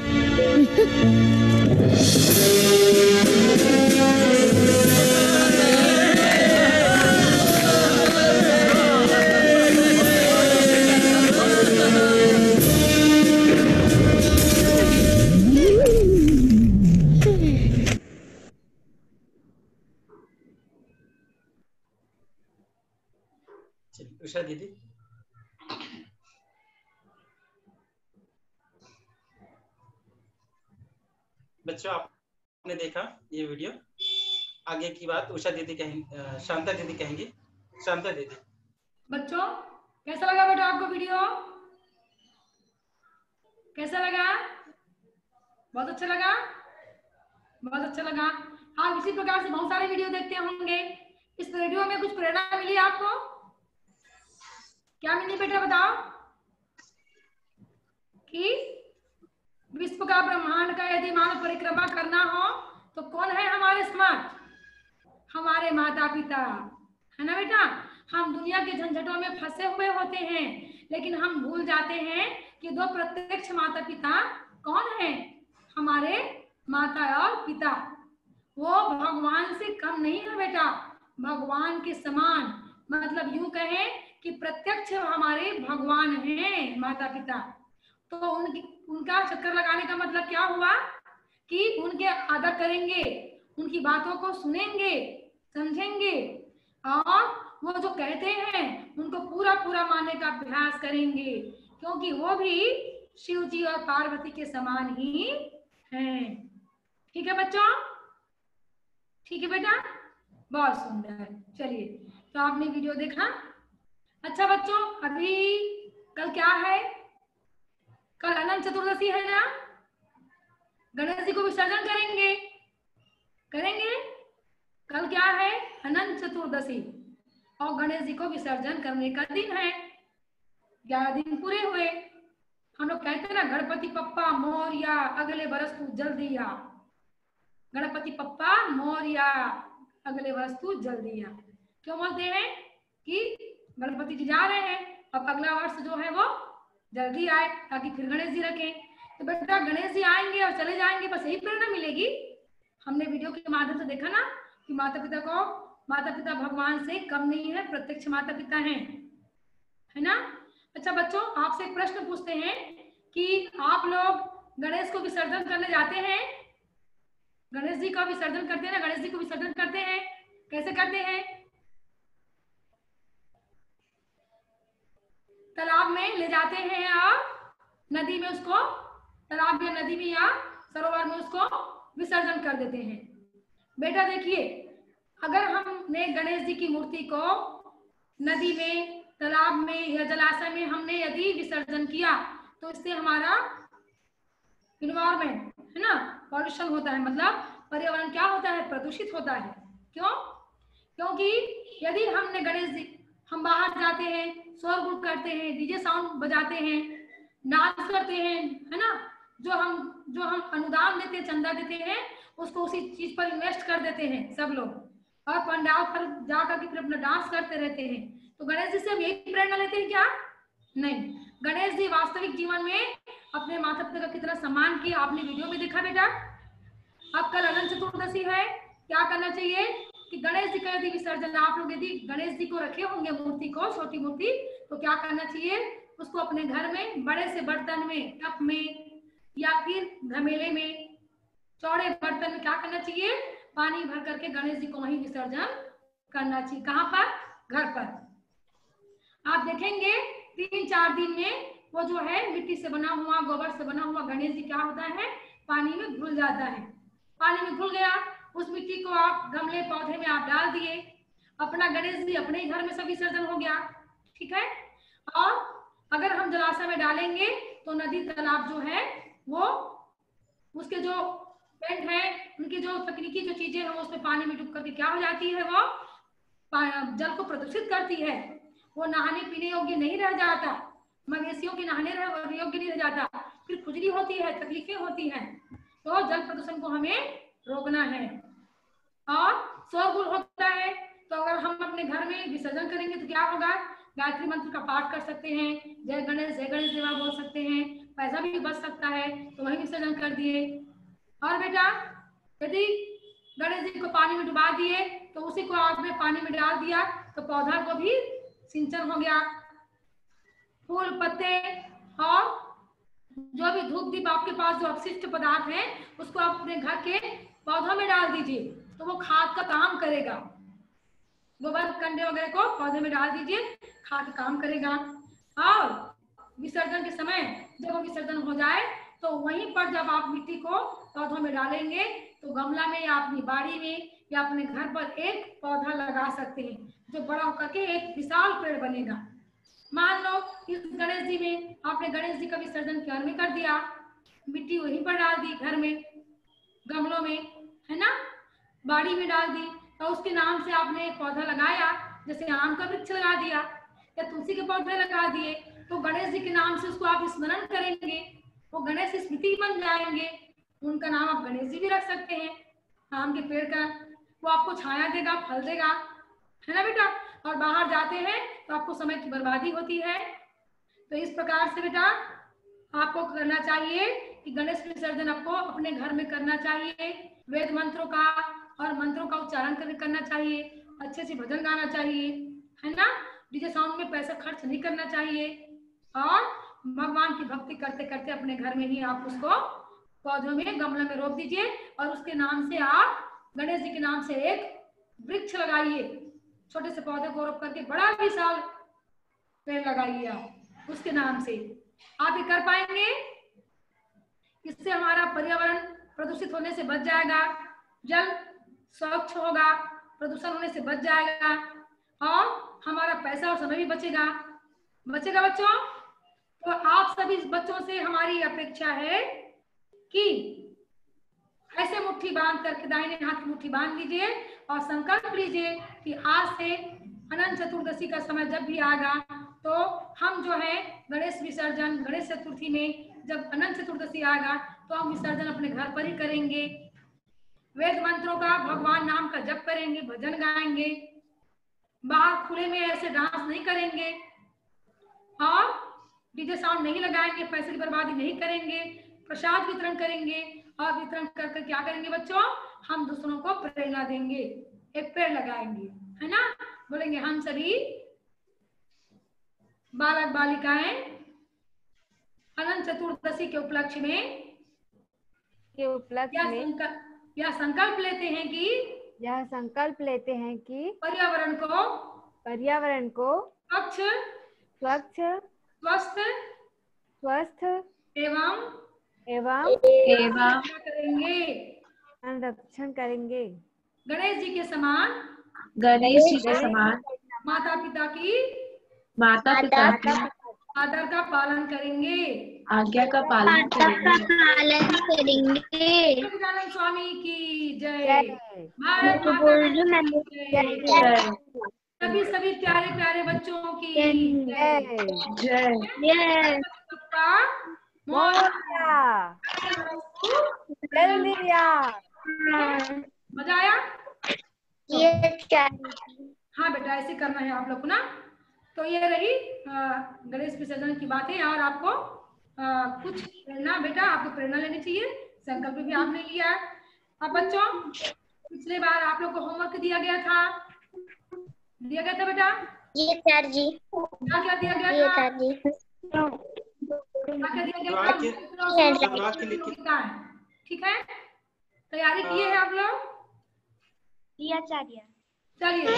उषा दीदी, बच्चों आपने देखा ये वीडियो। आगे की बात उषा दीदी कहेंगे, शांता दीदी कहेंगी। शांता दीदी। बच्चों कैसा लगा बेटा आपको वीडियो? कैसा लगा? बहुत अच्छा लगा, बहुत अच्छा लगा। आप इसी प्रकार से बहुत सारे वीडियो देखते होंगे। इस वीडियो में कुछ प्रेरणा मिली आपको? क्या मिली बेटा बताओ? कि विश्व का, ब्रह्मांड का यदि मानव परिक्रमा करना हो तो कौन है हमारे समर्थ? हमारे माता पिता, है ना बेटा। हम दुनिया के झंझटों में फंसे हुए होते हैं, लेकिन हम भूल जाते हैं कि 2 प्रत्यक्ष माता पिता कौन है? हमारे माता और पिता। वो भगवान से कम नहीं है बेटा, भगवान के समान। मतलब यूं कहें कि प्रत्यक्ष हमारे भगवान हैं माता पिता। तो उनका चक्कर लगाने का मतलब क्या हुआ कि उनके आदर करेंगे, उनकी बातों को सुनेंगे, समझेंगे और वो जो कहते हैं उनको पूरा पूरा मानने का अभ्यास करेंगे, क्योंकि वो भी शिव जी और पार्वती के समान ही हैं। ठीक है बच्चों? ठीक है बेटा, बहुत सुंदर। चलिए, तो आपने वीडियो देखा। अच्छा बच्चों, अभी कल क्या है? कल अनंत चतुर्दशी है ना। गणेश जी को विसर्जन करेंगे, करेंगे। कल क्या है? अनंत चतुर्दशी। और गणेश जी को विसर्जन करने का दिन है। 11 दिन पूरे हुए। हम लोग कहते हैं ना, गणपति पप्पा मोरया, अगले बरस तू जल्दी आ। गणपति पप्पा मोरया, अगले वर्ष तू जल्दी आ। क्यों बोलते हैं? कि गणपति जी जा रहे हैं, अब अगला वर्ष जो है वो जल्दी आए, ताकि फिर गणेश जी रखें। तो बेटा गणेश जी आएंगे और चले जाएंगे, बस यही प्रेरणा मिलेगी। हमने वीडियो के माध्यम से देखा ना कि माता पिता भगवान से कम नहीं है, प्रत्यक्ष माता पिता हैं, है ना। अच्छा बच्चों, आपसे एक प्रश्न पूछते हैं कि आप लोग गणेश को विसर्जन करने जाते हैं? गणेश जी का विसर्जन करते हैं ना, गणेश जी को विसर्जन करते हैं, कैसे करते हैं? तालाब में ले जाते हैं और नदी में उसको, तालाब या नदी में या सरोवर में उसको विसर्जन कर देते हैं। बेटा देखिए, अगर हमने गणेश जी की मूर्ति को नदी में, तालाब में या जलाशय में हमने यदि विसर्जन किया तो इससे हमारा इन्वायरमेंट है ना पॉल्यूशन होता है, मतलब पर्यावरण क्या होता है, प्रदूषित होता है। क्यों? क्योंकि यदि हमने गणेश जी, हम बाहर जाते हैं, शोरगुल करते हैं, डीजे साउंड बजाते हैं, नाच करते हैं, है ना, जो हम अनुदान देते हैं, चंदा देते हैं, उसको उसी चीज पर इन्वेस्ट कर देते हैं सब लोग, और पंडाल पर जाकर के फिर अपना डांस करते रहते हैं। तो गणेश जी से हम यही प्रेरणा लेते हैं क्या? नहीं। गणेश जी वास्तविक जीवन में अपने माता पिता का कितना सम्मान किया, आपने वीडियो में देखा बेटा। अब कल अनंत चतुर्दशी है, क्या करना चाहिए कि गणेश जी का यदि विसर्जन, आप लोग यदि गणेश जी को रखे होंगे मूर्ति को, छोटी मूर्ति, तो क्या करना चाहिए, उसको अपने घर में बड़े से बर्तन में, टब में या फिर घमेले में, चौड़े बर्तन में क्या करना चाहिए, पानी भर करके गणेश जी को वहीं विसर्जन करना चाहिए। कहाँ पर? घर पर। आप देखेंगे 3-4 दिन में वो जो है मिट्टी से बना हुआ, गोबर से बना हुआ गणेश जी क्या होता है, पानी में घुल जाता है। पानी में घुल गया, उस मिट्टी को आप गमले पौधे में आप डाल दिए, अपना गणेश जी अपने घर में सब विसर्जन हो गया, ठीक है। और अगर हम जलाशय में डालेंगे तो नदी तालाब जो है वो, उसके जो पेंट है, उनकी जो तकनीकी जो चीजें हैं, उसमें पानी में डूब करके क्या हो जाती है, वो जल को प्रदूषित करती है। वो नहाने पीने योग्य नहीं रह जाता, मवेशियों के नहाने योग्य नहीं रह जाता, फिर खुजली होती है, तकलीफें होती हैं। तो जल प्रदूषण को हमें रोकना है। और शोरगुल होता है, तो अगर हम अपने घर में विसर्जन करेंगे तो क्या होगा, गायत्री मंत्र का पाठ कर सकते हैं, जय गणेश देवा बोल सकते हैं, पैसा भी बच सकता है, तो वही विसर्जन कर दिए। और बेटा यदि गणेश जी को पानी में डुबा दिए तो उसी को आपने पानी में डाल दिया तो पौधा को भी सिंचन हो गया। फूल पत्ते और जो भी धूप दीप आपके पास जो अपशिष्ट पदार्थ है उसको आप अपने घर के पौधों में डाल दीजिए, तो वो खाद का काम करेगा। गोबर कंडे वगैरह को पौधे में डाल दीजिए, खाद का काम करेगा। और विसर्जन के समय जब वो विसर्जन हो जाए तो वहीं पर जब आप मिट्टी को पौधों में डालेंगे तो गमला में या अपनी बाड़ी में या अपने घर पर एक पौधा लगा सकते हैं, जो बड़ा होकर के एक विशाल पेड़ बनेगा। मान लो इस गणेश जी में आपने गणेश जी का विसर्जन घर में कर दिया, मिट्टी वहीं पर डाल दी, घर में गमलों में, है ना, बाड़ी में डाल दी, तो उसके नाम से आपने एक पौधा लगाया, जैसे आम का वृक्ष लगा दिया या तुलसी के पौधे लगा दिए, तो गणेश जी के नाम से उसको आप स्मरण करेंगे, वो गणेश स्मृति बन जाएंगे। उनका नाम आप गणेश जी भी रख सकते हैं, आम के पेड़ का, वो आपको छाया देगा, फल देगा, है ना बेटा। और बाहर जाते हैं तो आपको समय की बर्बादी होती है। तो इस प्रकार से बेटा आपको करना चाहिए कि गणेश विसर्जन आपको अपने घर में करना चाहिए, वेद मंत्रों का और मंत्रों का उच्चारण करना चाहिए, अच्छे से भजन गाना चाहिए, है ना, डीजे साउंड में पैसा खर्च नहीं करना चाहिए, और भगवान की भक्ति करते करते अपने घर में ही आप उसको पौधों में गमले में रोप दीजिए और उसके नाम से आप गणेश जी के नाम से एक वृक्ष लगाइए, छोटे से पौधे को रोप करके बड़ा विशाल पेड़ लगाइए आप उसके नाम से। आप ये कर पाएंगे? इससे हमारा पर्यावरण प्रदूषित होने से बच जाएगा, जल स्वच्छ होगा, प्रदूषण होने से बच जाएगा, और हमारा पैसा और समय भी बचेगा बच्चों। तो आप सभी बच्चों से हमारी अपेक्षा है कि ऐसे मुट्ठी बांध करके दाहिने हाथ की मुट्ठी बांध लीजिए और संकल्प लीजिए कि आज से अनंत चतुर्दशी का समय जब भी आएगा तो हम जो है गणेश विसर्जन, गणेश चतुर्थी में जब अनंत चतुर्दशी आएगा तो हम विसर्जन अपने घर पर ही करेंगे, वेद मंत्रों का, भगवान नाम का जप करेंगे, भजन गाएंगे, बाहर खुले में ऐसे डांस नहीं करेंगे और डीजे साउंड नहीं लगाएंगे, पैसे की बर्बादी नहीं करेंगे, प्रसाद वितरण करेंगे और वितरण करके क्या करेंगे बच्चों, हम दूसरों को प्रेरणा देंगे, एक पेड़ लगाएंगे, है ना, बोलेंगे हम सभी बालक बालिकाएं अनंत चतुर्दशी के उपलक्ष्य में यह संकल्प लेते हैं कि पर्यावरण को स्वच्छ स्वस्थ एवं संरक्षण करेंगे। गणेश जी के समान माता पिता की आदर का पालन करेंगे, आज्ञा का पालन करेंगे। विवेकानंद स्वामी की जय। भारत माता की जय। सभी प्यारे प्यारे बच्चों की जय। मजा आया? हाँ बेटा, ऐसे करना है आप लोग को ना। तो ये रही गणेश विसर्जन की बातें। और आपको कुछ प्रेरणा, बेटा आपको प्रेरणा लेनी चाहिए। संकल्प भी आपने लिया है। अब बच्चों, पिछले बार आप लोग को होमवर्क दिया गया था बेटा? ये सर जी। क्या दिया गया था? क्या दिया गया था? ठीक है, तैयारी किए हैं आप लोग? आचार्य। चलिए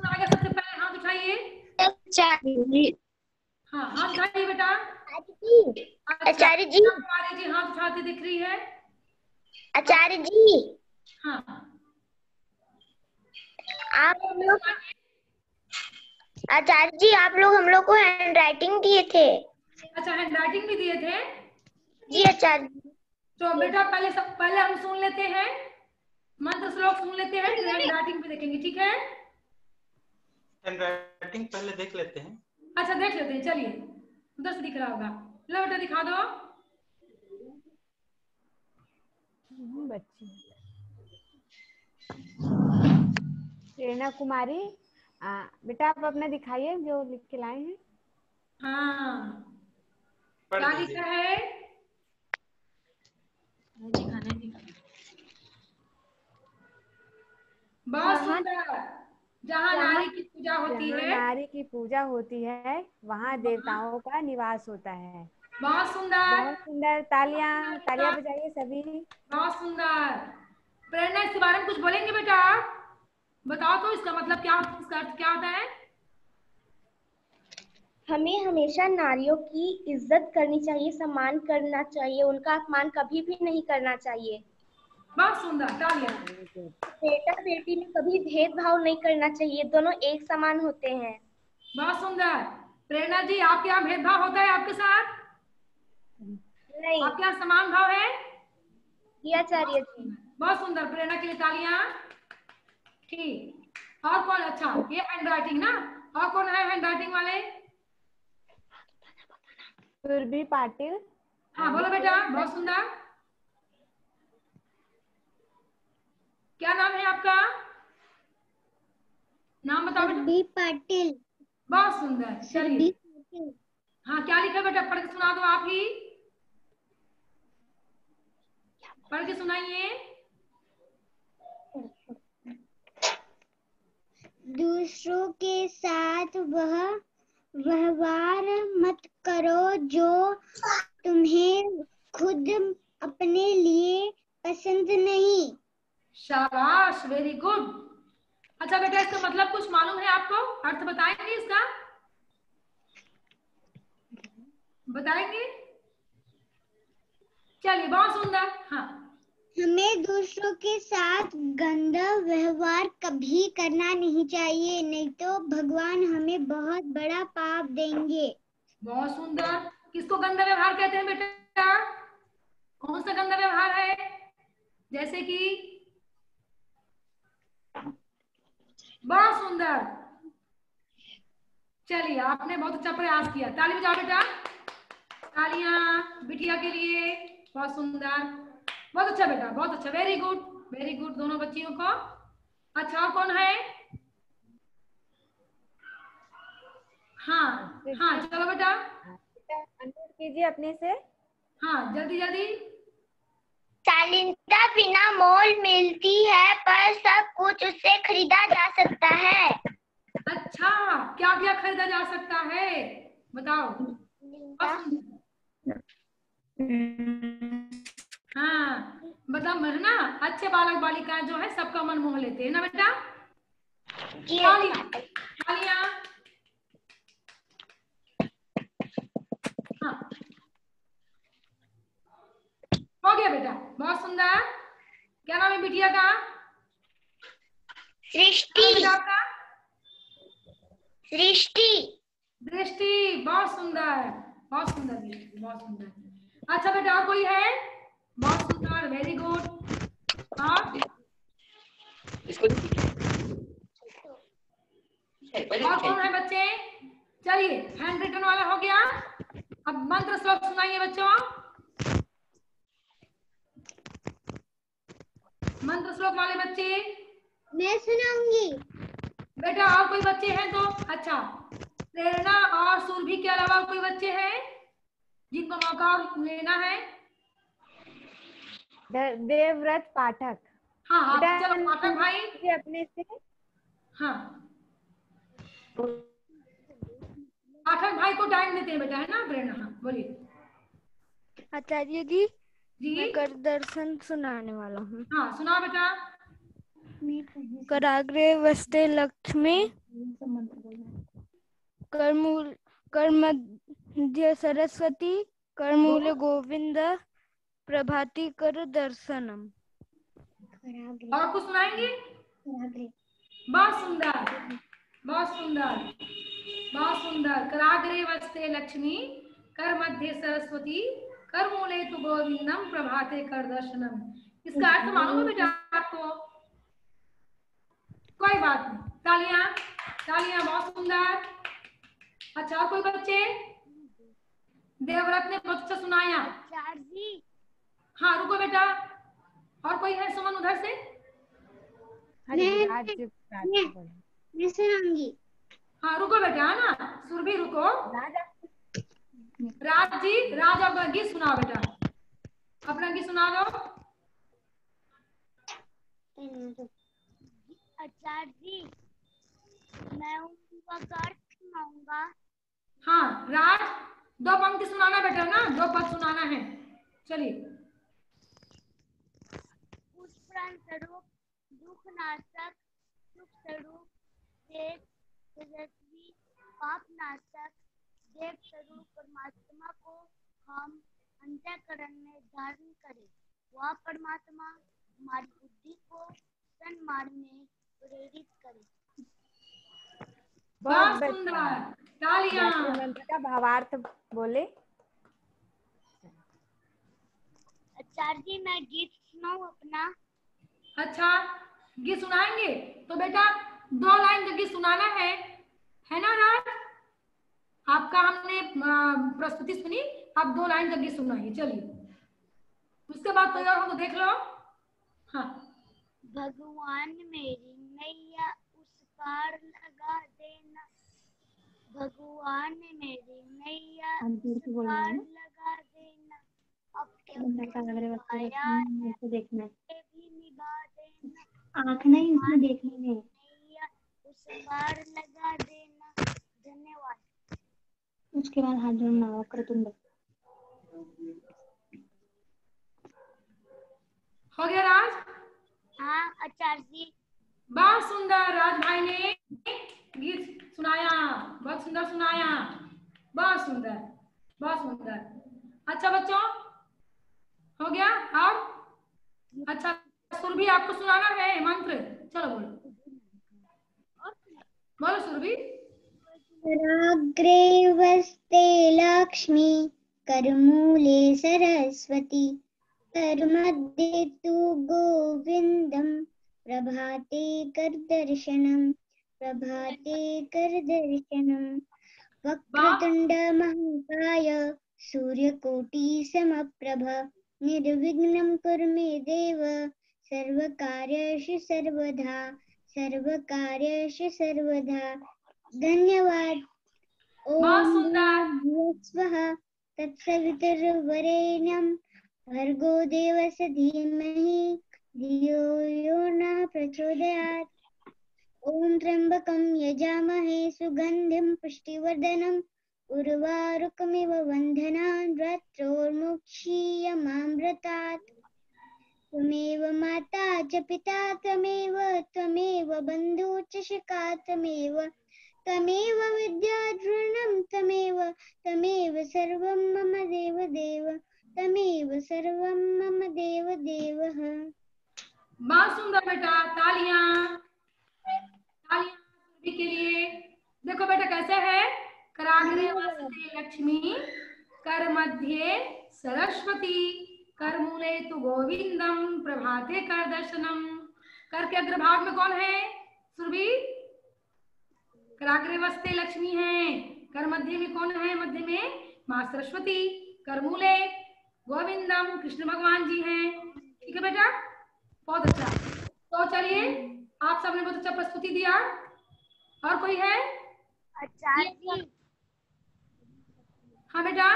आगे सबसे पहले हाथ उठाइए। हाँ, हाथ उठाइए बेटा। आचार्य जी। हमारे जी हाथ उठाते दिख रही है। आचार्य जी। हाँ, आप लोग, आचार्य जी आप लोग हम लोग को हैंड राइटिंग दिए थे। अच्छा, हैंड राइटिंग भी दिए थे? जी आचार्य जी। तो बेटा पहले हम सुन लेते हैं, मंत्र श्लोक सुन लेते हैं, फिर हैंड राइटिंग भी देखेंगे, ठीक है? हैंड राइटिंग पहले देख लेते हैं। अच्छा, देख लेते हैं, चलिए। उधर से दिख रहा होगा, लो बेटा दिखा दो। बच्ची प्रेरणा कुमारी, बेटा आप अपना दिखाइए जो लिख के लाए हैं। हाँ, क्या लिखा है? बहुत सुंदर। जहाँ नारी की पूजा होती है, नारी की पूजा होती है, वहाँ देवताओं का निवास होता है। बहुत सुंदर, बहुत सुंदर। तालियां तालियां बजाइए सभी। बहुत सुंदर। प्रेरणा, इसके बारे में कुछ बोलेंगे बेटा? बताओ तो इसका मतलब क्या, इसका अर्थ क्या होता है? हमें हमेशा नारियों की इज्जत करनी चाहिए, सम्मान करना चाहिए, उनका अपमान कभी भी नहीं करना चाहिए। बहुत सुंदर, तालियां। बेटा बेटी में कभी भेदभाव नहीं करना चाहिए, दोनों एक समान होते हैं। बहुत सुंदर। प्रेरणा जी, आपके यहाँ भेदभाव होता है आपके साथ? नहीं। आपके यहाँ समान भाव है? आचार्य जी। बहुत सुंदर, प्रेरणा के लिए तालियां। ठीक, और कौन? अच्छा, ये हैंड राइटिंग ना, और कौन है हैंड राइटिंग वाले? सुरभि पाटिल। हाँ बोलो बेटा, बहुत सुंदर। क्या नाम है आपका? नाम बताओ बेटा। सुरभि पाटिल। बहुत सुंदर, चलिए। हाँ, क्या लिखा बेटा? पढ़ के सुना दो आप ही, पढ़ के सुनाइए। दूसरों के साथ वह व्यवहार मत करो जो तुम्हें खुद अपने लिए पसंद नहीं। शाबाश, वेरी गुड। अच्छा बेटा, इसका मतलब कुछ मालूम है आपको? अर्थ बताएंगे इसका? बताएंगे? चलिए, बहुत सुंदर। हाँ, हमें दूसरों के साथ गंदा व्यवहार कभी करना नहीं चाहिए, नहीं तो भगवान हमें बहुत बड़ा पाप देंगे। बहुत सुंदर। किसको गंदा व्यवहार कहते हैं बेटा? कौन सा गंदा व्यवहार है? जैसे कि? बहुत सुंदर, चलिए आपने बहुत अच्छा प्रयास किया। ताली बजाओ बेटा, तालियां बिटिया के लिए। बहुत सुंदर, बहुत अच्छा बेटा, बहुत अच्छा, वेरी गुड, वेरी गुड दोनों बच्चियों को। अच्छा, और कौन है? हाँ हाँ, चलो बेटा अनुरोध कीजिए अपने से। हाँ, जल्दी जल्दी। शालीनता बिना मोल मिलती है, पर सब कुछ उससे खरीदा जा सकता है। अच्छा, क्या क्या खरीदा जा सकता है बताओ? हाँ, मतलब ना, अच्छे बालक बालिकाएं जो है सबका मन मोह लेते हैं ना बेटा? तालियां। हाँ, हो गया बेटा, बहुत सुंदर। क्या नाम है बिटिया का? सृष्टि। आपका सृष्टि। दृष्टि। बहुत सुंदर, बहुत सुंदर दृष्टि, बहुत सुंदर। अच्छा बेटा और कोई है? बहुत सुंदर, वेरी गुड। और कौन है बच्चे? चलिए हैंड रिटन वाला हो गया। अब मंत्र श्लोक सुनाइए बच्चों। मंत्र श्लोक वाले बच्चे। मैं सुनाऊंगी बेटा। और कोई बच्चे हैं तो अच्छा। प्रेरणा और सुरभि के अलावा कोई बच्चे हैं जिनको मौका लेना है? देवव्रत पाठक। हाँ हाँ चलो पाठक भाई अपने से। हाँ पाठक भाई को टाइम देते हैं बेटा, है ना प्रेरणा? हाँ बोलिए। आचार्य जी, जी मैं कर दर्शन सुनाने वाला हूँ। हाँ सुनाओ बेटा। कराग्रे वस्ते लक्ष्मी, करमध्य सरस्वती, करमूले गोविंद, प्रभाती कर दर्शनम। और कुछ सुनाएंगे? बहुत सुंदर, बहुत सुंदर, बहुत सुंदर। कराग्रे वस्ते लक्ष्मी, कर मध्य सरस्वती, कर मूले तु गोविंदम, प्रभाते कर दर्शनम। इसका अर्थ मालूम है बेटा आपको? कोई बात नहीं, तालियां तालियां, बहुत सुंदर। अच्छा और कोई बच्चे? देवव्रत ने बहुत अच्छा सुनाया। हाँ रुको बेटा। और कोई है सुमन उधर से? मैं सुनाऊंगी। हाँ रुको बेटा, है ना? सुरभि रुको। राज जी, राज अपना गीत सुनाओ बेटा, अपना गीत सुना दो। आचार्य जी, मैं उनका अर्थ सुनाऊंगा। हाँ राज, 2 पंक्ति सुनाना बेटा ना, 2 पद सुनाना है। चलिए। पुष्परान स्वरूप, दुख नाशक, सुख स्वरूप, तेज तेजस्वी, पाप नाशक, देव स्वरूप परमात्मा को हम अंतःकरण में धारण करें। वह परमात्मा हमारी बुद्धि को सन्मार्ग में प्रेरित करे। बहुत सुंदर, तालियां। मंत्र का भावार्थ बोले। आचार्य जी, मैं गीत सुनाऊं अपना? अच्छा गीत सुनाएंगे तो बेटा 2 लाइन का गीत सुनाना है ना राज? आपका हमने प्रस्तुति सुनी, आप 2 लाइन का गीत सुनाइए। चलिए, उसके बाद कोई और हो तो देख लो। हाँ। भगवान मेरी नैया उस पार लगा देना, भगवान मेरी नैया उस पार लगा देना, अब क्या देखना भी निभा देना, आँख नहीं उसमें देखने में, नैया उस पार लगा देना। धन्यवाद। उसके बाद हाथ जोड़ना होगा। तुम हो गया राज? हाँ आचार्य जी। बहुत सुंदर, राज भाई ने गीत सुनाया, बहुत सुंदर सुनाया, बहुत सुंदर, बहुत सुंदर। अच्छा बच्चों हो गया? अब अच्छा सुरभि, आपको सुनाना है मंत्र। चलो बोलो, बोलो सुरभि। कराग्रे वस्ते लक्ष्मी, करमूले सरस्वती, करमध्ये तु गोविंदम, प्रभाते कर दर्शनम, प्रभाते कर दर्शनम। वक्रतुंड महाकाय, सूर्यकोटि समप्रभ, निर्विघ्नं कुरु मे देव, सर्वकार्येषु सर्वदा, सर्वकार्येषु सर्वदा। धन्यवाद। ओम स्वः तत्सवितुर्वरेण्यं, भर्गो देवस्य धीमहि धियो यो नः प्रचोदयात्। ओम त्र्यंबकं यजामहे सुगंधिं पुष्टिवर्धनम्, उर्वारुकमिव बन्धनान् रात्रोर्मुक्षीयमामृतात्। त्वमेव माता च पिता त्वमेव, त्वमेव बन्धु च शिखा त्वमेव, त्वमेव विद्याधृणं त्वमेव, त्वमेव सर्वं मम देव देव, त्वमेव सर्वं मम देव देवः। बहुत सुंदर बेटा, तालियां। वस्ते लक्ष्मी कर मध्ये सरस्वती कर मूले तु गोविंदम प्रभाते कर दर्शनम। कर के अग्रभाग में कौन है सुरभि? कराग्रे वस्ते लक्ष्मी है। कर मध्य में कौन है? मध्य में माँ सरस्वती। कर मूले गोविंदम कृष्ण भगवान जी हैं। ठीक है बेटा, बहुत अच्छा। तो चलिए, आप सबने बहुत अच्छा प्रस्तुति दिया। और कोई है? आचार्य जी, हाँ बेटा,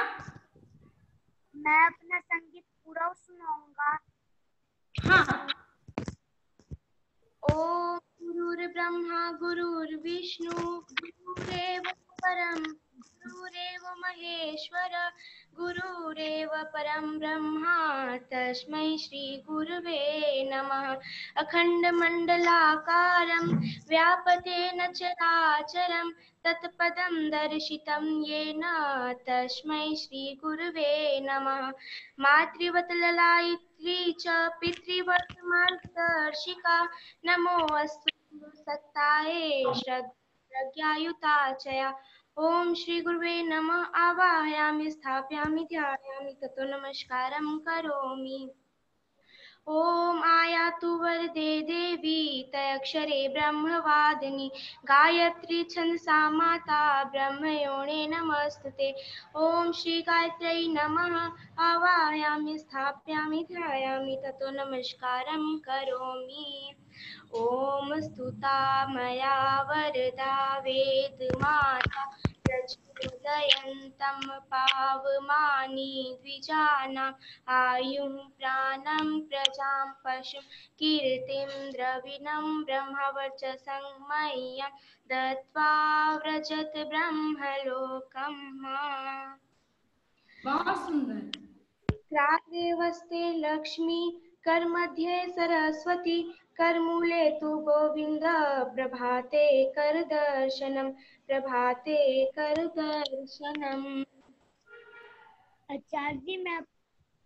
मैं अपना संगीत पूरा सुनाऊंगा। हाँ। ओम गुरुर्ब्रह्मा गुरुर्विष्णु गुरुरेव परम गुरुरेव महेश्वर गुरुरेव परम ब्रह्मा तस्मै श्री गुरुवे नमः। अखण्डमण्डलाकारं व्यापतेन चराचरं तत्पदं दर्शितं येन तस्मै श्री गुरुवे नमः। मातृवत्सलायित्री च पितृवर्तमानदर्शिका नमो अस्तु सत्ताये प्रज्ञायुताचया। ओम श्री गुरुवे नमः। आवाहयामि स्थापयामि ध्यायामि ततो नमस्कारं करोमि। ओम आयातु वरदे देवी तयक्षरे ब्रह्मवादिनी गायत्री छंदसा माता ब्रह्मयोने नमस्तुते। ओम श्री गायत्र्यै नमः। आवाहयामि स्थापयामि ध्यायामि ततो नमस्कारं करोमि। ओम स्तुता मया वरदा वेदमाता प्रचोदयन्तं पावमानि द्विजानाम् आयुः प्राणं प्रजां पशुं कीर्तिं द्रविणं ब्रह्मवर्चसं मह्यं दत्त्वा व्रजत ब्रह्मलोकम्। बहुत सुंदर। कराग्रे वस्ते लक्ष्मी कर मध्ये सरस्वती कर मूले तु गोविंद प्रभाते कर दर्शनम प्रभाते कर दर्शनम। आचार्य जी, मैं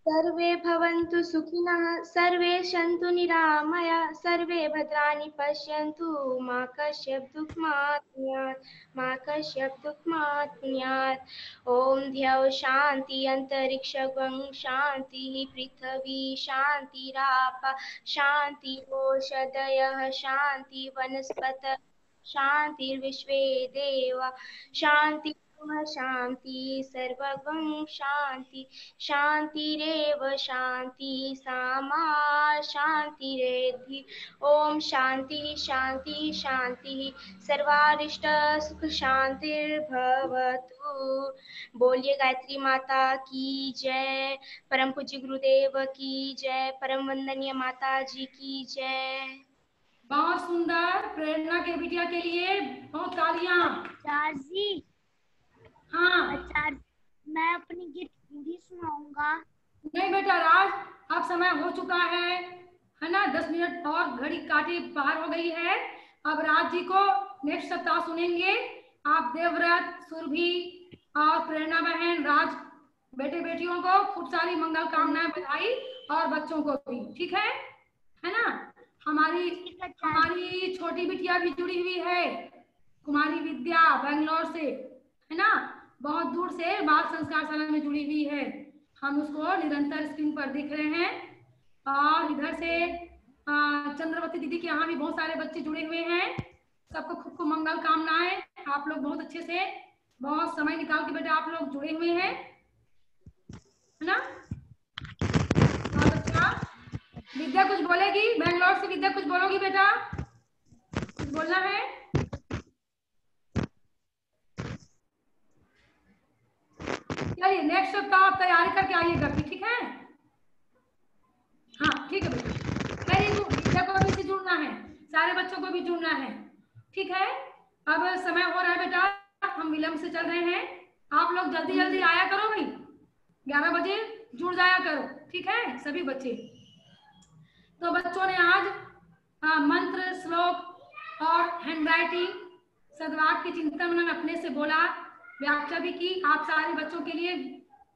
सर्वे भवन्तु सुखिनः सर्वे सन्तु निरामया सर्वे भद्राणि पश्यन्तु मा कश्चित् दुःखमाप्नुयात्। ॐ द्यौः शान्ति अन्तरिक्षं शान्तिः पृथिवी शान्तिरापः शान्तिरोषधयः शान्ति वनस्पतयः शान्तिर्विश्वे देवा शान्ति शांति सर्वगं शांति शांतिरेव शांति सामा शांतिरेधि। ओम शांति शांति शांति सर्वारिष्ट सुख शांतिर्भवतु। बोलिए गायत्री माता की जय, परम पूज्य गुरुदेव की जय, परम वंदनीय माता जी की जय। बहुत सुंदर। प्रेरणा के बिटिया के लिए बहुत तालियां। आचार्य जी, हाँ। आचार्य, मैं अपनी गीत पूरी सुनाऊंगा। नहीं बेटा राज, अब समय हो चुका है ना? 10 मिनट और घड़ी काटी पार हो गई है। अब राज जी को नेक्स्ट सप्ताह सुनेंगे। आप देवव्रत, सुरभि और प्रेरणा बहन, राज बेटे बेटियों को खूब सारी मंगल कामनाएं, बधाई, और बच्चों को भी। ठीक है ना? हमारी छोटी बिटिया भी जुड़ी हुई है, कुमारी विद्या बेंगलोर से, है ना? बहुत दूर से बाल संस्कार शाला में जुड़ी हुई है। हम उसको निरंतर स्क्रीन पर दिख रहे हैं। और इधर से चंद्रवती दीदी के यहाँ भी बहुत सारे बच्चे जुड़े हुए हैं। सबको खूब खूब मंगल कामनाएं। आप लोग बहुत अच्छे से, बहुत समय निकाल के बेटा आप लोग जुड़े हुए हैं, है ना? बहुत अच्छा। विद्या कुछ बोलेगी? बेंगलोर से विद्या कुछ बोलोगी बेटा? कुछ बोलना है? चलिए नेक्स्ट सप्ताह आप तैयारी करके आइएगा, ठीक है? हाँ ठीक है बेटा। Very good. विद्या को भी जुड़ना है, सारे बच्चों को भी जुड़ना है, ठीक है? अब समय हो रहा है बेटा, हम विलंब से चल रहे हैं। आप लोग जल्दी जल्दी आया करो भाई, 11 बजे जुड़ जाया करो, ठीक है सभी बच्चे। तो बच्चों ने आज मंत्र, श्लोक और हैंडराइटिंग, सद्वाक्य के चिंतन में अपने से बोला, व्याख्या भी की। आप सारे बच्चों के लिए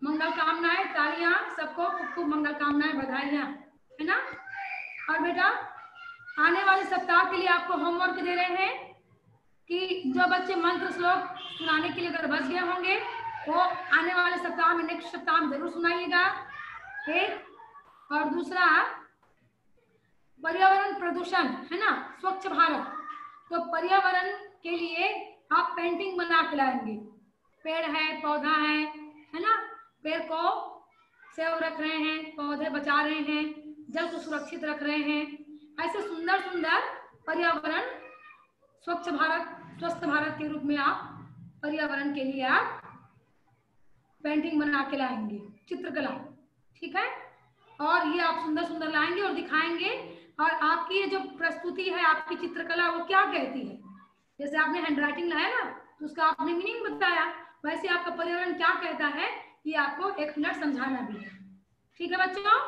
मंगल कामनाएं, तालियां, सबको खूब खूब मंगल कामनाएं, बधाइयां, है ना? और बेटा आने वाले सप्ताह के लिए आपको होमवर्क दे रहे हैं कि जो बच्चे मंत्र श्लोक सुनाने के लिए अगर बच गए होंगे वो आने वाले सप्ताह में, नेक्स्ट सप्ताह में जरूर सुनाइएगा। एक और दूसरा पर्यावरण प्रदूषण है ना, स्वच्छ भारत। तो पर्यावरण के लिए आप पेंटिंग बना के लाएंगे। पेड़ है, पौधा है ना, पेड़ को सेव रख रहे हैं, पौधे बचा रहे हैं, जल को सुरक्षित रख रहे हैं। ऐसे सुंदर सुंदर पर्यावरण, स्वच्छ भारत, स्वस्थ भारत के रूप में आप पर्यावरण के लिए आप पेंटिंग बना के लाएंगे, चित्रकला, ठीक है। और ये आप सुंदर सुंदर लाएंगे और दिखाएंगे। और आपकी ये जो प्रस्तुति है, आपकी चित्रकला, वो क्या कहती है। जैसे आपने हैंडराइटिंग लाया ना, तो उसका आपने मीनिंग बताया, वैसे आपका पर्यावरण क्या कहता है ये आपको 1 मिनट समझाना भी है। ठीक है बच्चों,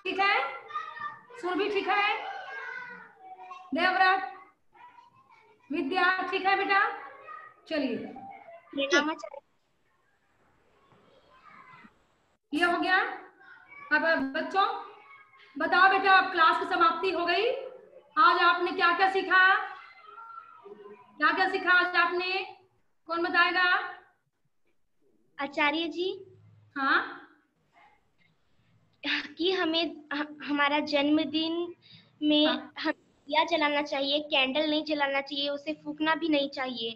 ठीक है। सुरभि ठीक है, देवव्रत, विद्या ठीक है बेटा। चलिए ये हो गया। अब बच्चों बताओ बेटा, अब क्लास की समाप्ति हो गई। आज आपने क्या क्या सीखा, क्या क्या सीखा आज आपने, कौन बताएगा। आचार्य जी, हाँ, कि हमें हमारा जन्मदिन में हम दिया जलाना चाहिए, कैंडल नहीं जलाना चाहिए, उसे फूकना भी नहीं चाहिए।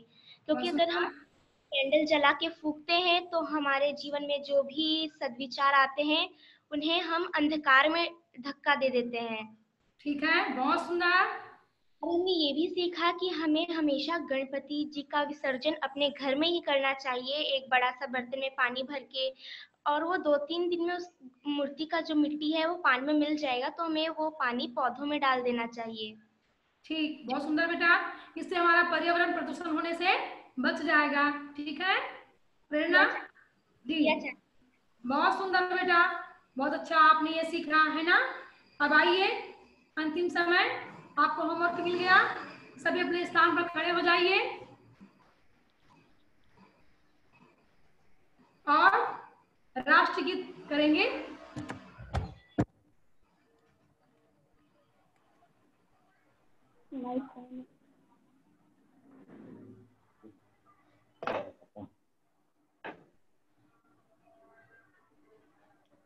क्योंकि अगर हम कैंडल जला के फूकते हैं तो हमारे जीवन में जो भी सद्विचार आते हैं उन्हें हम अंधकार में धक्का दे देते हैं। ठीक है, बहुत सुंदर। हमने ये भी सीखा कि हमें हमेशा गणपति जी का विसर्जन अपने घर में ही करना चाहिए, एक बड़ा सा बर्तन में पानी भर के, और वो 2-3 दिन में उस मूर्ति का जो मिट्टी है वो पानी में मिल जाएगा, तो हमें वो पानी पौधों में डाल देना चाहिए। ठीक, बहुत सुंदर बेटा। इससे हमारा पर्यावरण प्रदूषण होने से बच जाएगा। ठीक है, प्रेरणा दी, बहुत सुंदर बेटा, बहुत अच्छा आपने ये सीखा है ना। अब आइए, अंतिम समय, आपको होमवर्क मिल गया। सभी अपने स्थान पर खड़े हो जाइए और राष्ट्रगीत करेंगे।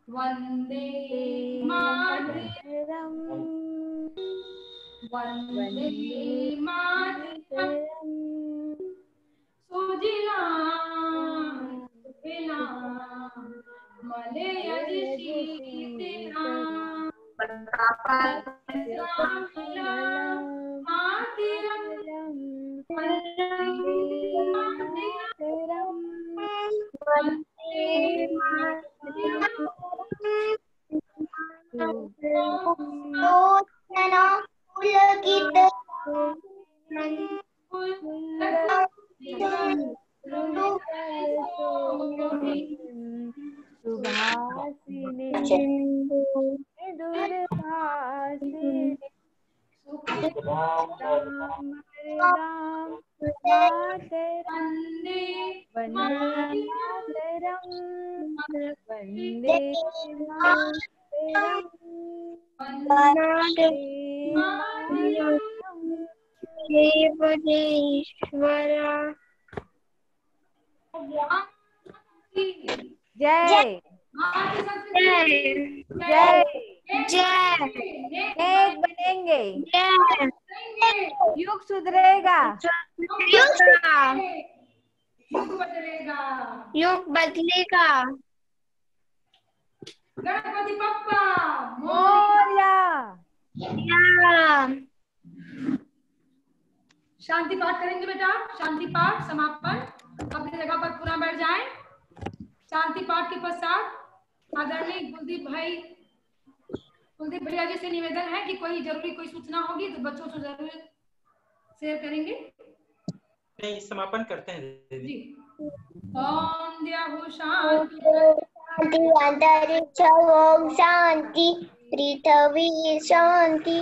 वंदे मातरम, वंदे मातरम, सुजलाम सुफलाम मलयज शीतलाम श्यामलाम मातरम, वंदे मातरम, वंदे मातरम। सुभाषिनी दूरभाषिनी राम राम मातरम, वंदे मातरम, वंदे मातरम, जय जय जय नेक बनेंगे, युग सुधरेगा, युग बदलेगा। गणपति बप्पा मोरया। शांति पाठ करेंगे बेटा, शांति पाठ समापन। अपनी जगह पर पूरा बैठ जाएं। शांति पाठ के पश्चात आदरणीय कुलदीप भैया जी से निवेदन है कि कोई जरूरी कोई सूचना होगी तो बच्चों से जरूर शेयर करेंगे। नहीं, समापन करते हैं जी। ओम द्याहु शांति, अंतरिक्ष ओम शांति, पृथ्वी शांति,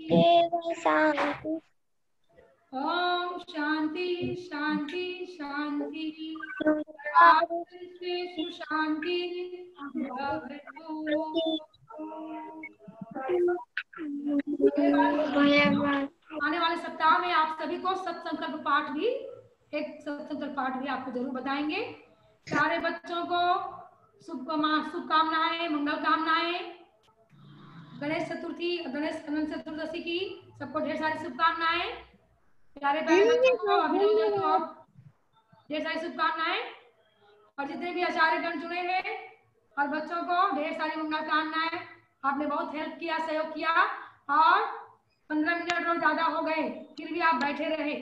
देव शांति। ओम शांति शांति शांति। शांति आने वाले सप्ताह में आप सभी को सत्संकल्प पाठ भी, एक सत्संकल्प पाठ भी आपको जरूर बताएंगे। सारे बच्चों को शुभकामनाएं, मंगल कामनाएं। गणेश चतुर्थी, गणेश चतुर्दशी की सबको ढेर सारी शुभकामनाएं। प्यारे प्यारे बच्चों को, अभिनंदन को ढेर सारी शुभकामनाएं। और जितने भी आचार्य गण जुड़े हैं और बच्चों को ढेर सारी मंगल कामनाएं। आपने बहुत हेल्प किया, सहयोग किया और 15 मिनट और ज्यादा हो गए, फिर भी आप बैठे रहे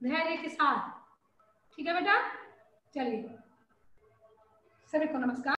धैर्य के साथ। ठीक है बेटा, चलिए सभी को नमस्कार।